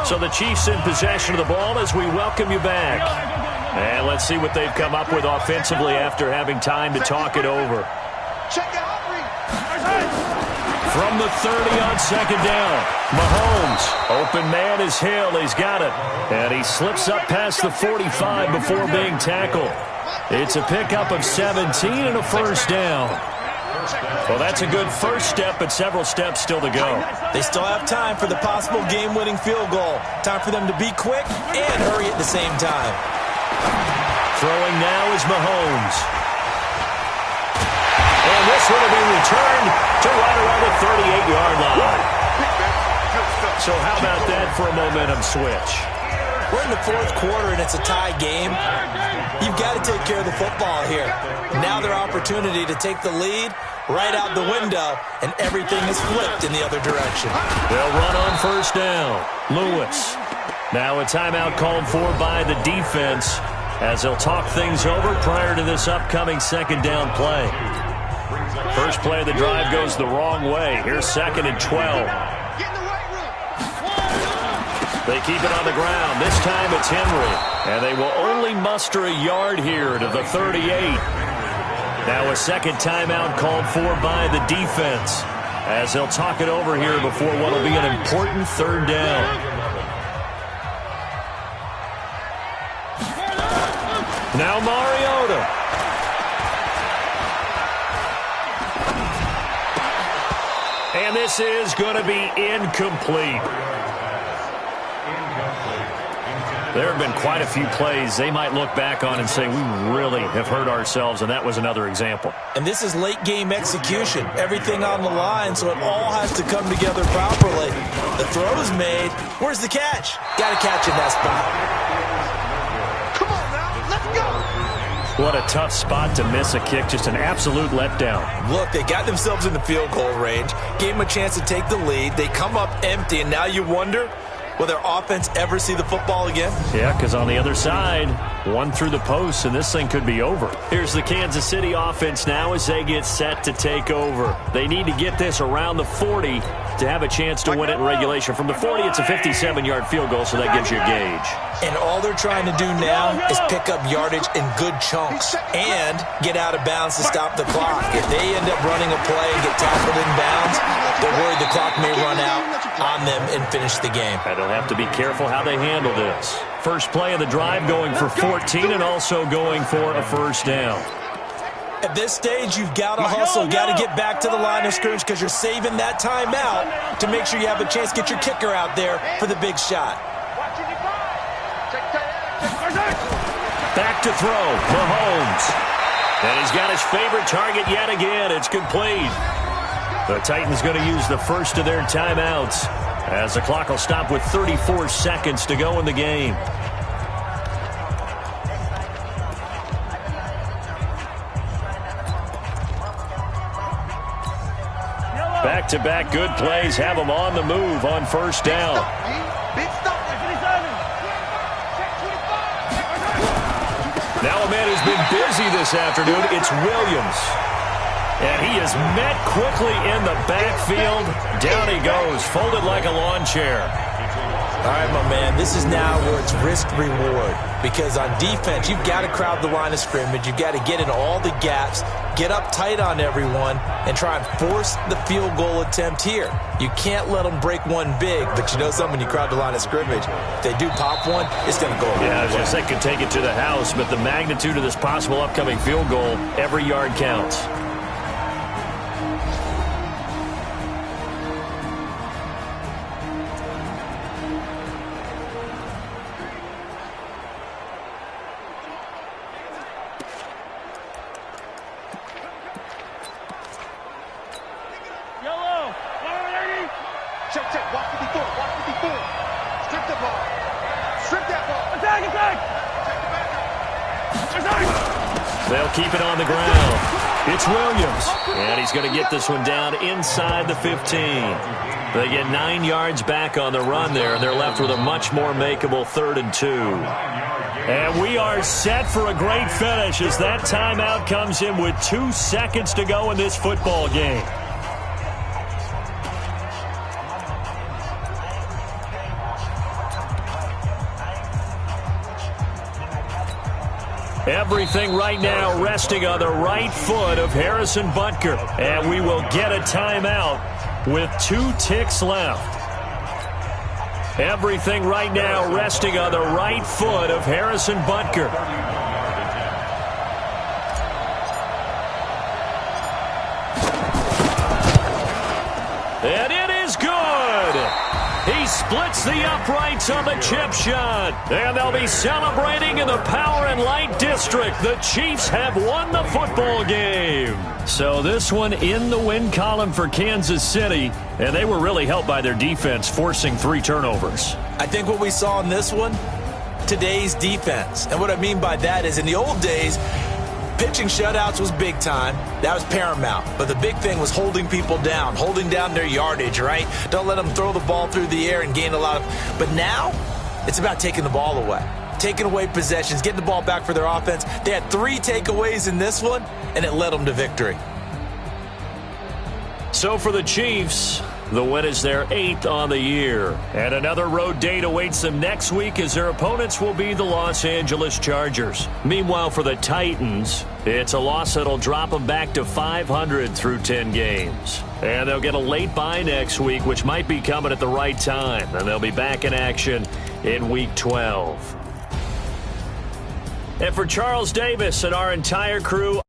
So the Chiefs in possession of the ball as we welcome you back. And let's see what they've come up with offensively after having time to talk it over. From the 30 on second down, Mahomes. Open man is Hill. He's got it. And he slips up past the 45 before being tackled. It's a pickup of 17 and a first down. Well, that's a good first step, but several steps still to go. They still have time for the possible game-winning field goal. Time for them to be quick and hurry at the same time. Throwing now is Mahomes. And this will be returned to right around the 38-yard line. So how about that for a momentum switch? We're in the fourth quarter, and it's a tie game. You've got to take care of the football here. Now their opportunity to take the lead right out the window, and everything is flipped in the other direction. They'll run on first down. Lewis. Now a timeout called for by the defense as they'll talk things over prior to this upcoming second down play. First play of the drive goes the wrong way. Here's second and 12. They keep it on the ground. This time it's Henry. And they will only muster a yard here to the 38. Now a second timeout called for by the defense as they'll talk it over here before what will be an important third down. Now Mariota. And this is going to be incomplete. There have been quite a few plays they might look back on and say, we really have hurt ourselves, and that was another example. And this is late-game execution. Everything on the line, so it all has to come together properly. The throw's made. Where's the catch? Got to catch in that spot. Come on now, let's go. What a tough spot to miss a kick. Just an absolute letdown. Look, they got themselves in the field goal range, gave them a chance to take the lead. They come up empty, and now you wonder, will their offense ever see the football again? Yeah, because on the other side, one through the post, and this thing could be over. Here's the Kansas City offense now as they get set to take over. They need to get this around the 40 to have a chance to win it in regulation. From the 40, it's a 57-yard field goal, so that gives you a gauge. And all they're trying to do now is pick up yardage in good chunks and get out of bounds to stop the clock. If they end up running a play and get tackled in bounds, they're worried the clock may run out on them and finish the game. And they'll have to be careful how they handle this. First play of the drive going for 14 and also going for a first down. At this stage, you've got to hustle. You've got to get back to the line of scrimmage because you're saving that timeout to make sure you have a chance to get your kicker out there for the big shot. Back to throw, Mahomes. And he's got his favorite target yet again. It's complete. The Titans going to use the first of their timeouts as the clock will stop with 34 seconds to go in the game. Back-to-back good plays have them on the move on first down. Now a man who's been busy this afternoon, it's Williams. And he is met quickly in the backfield. Down he goes, folded like a lawn chair. All right, my man, this is now where it's risk-reward. Because on defense, you've got to crowd the line of scrimmage. You've got to get in all the gaps, get up tight on everyone, and try and force the field goal attempt here. You can't let them break one big, but you know something, when you crowd the line of scrimmage, if they do pop one, it's going to go away. Yeah, I was just saying, could take it to the house, but the magnitude of this possible upcoming field goal, every yard counts. They'll keep it on the ground. It's Williams. And he's going to get this one down inside the 15. They get 9 yards back on the run there, and they're left with a much more makeable 3rd and 2. And we are set for a great finish as that timeout comes in with 2 seconds to go in this football game. Everything right now resting on the right foot of Harrison Butker. And we will get a timeout with 2 ticks left. Everything right now resting on the right foot of Harrison Butker. And it is good. He splits the uprights on the chip shot. And they'll be celebrating in the Power and Light District. The Chiefs have won the football game. So this one in the win column for Kansas City. And they were really helped by their defense, forcing 3 turnovers. I think what we saw in this one, today's defense. And what I mean by that is in the old days, pitching shutouts was big time. That was paramount. But the big thing was holding people down, holding down their yardage, right? Don't let them throw the ball through the air and gain a lot of... But now, it's about taking the ball away. Taking away possessions, getting the ball back for their offense. They had 3 takeaways in this one, and it led them to victory. So for the Chiefs, the win is their 8th on the year. And another road date awaits them next week as their opponents will be the Los Angeles Chargers. Meanwhile, for the Titans, it's a loss that'll drop them back to 500 through 10 games. And they'll get a late bye next week, which might be coming at the right time. And they'll be back in action in Week 12. And for Charles Davis and our entire crew,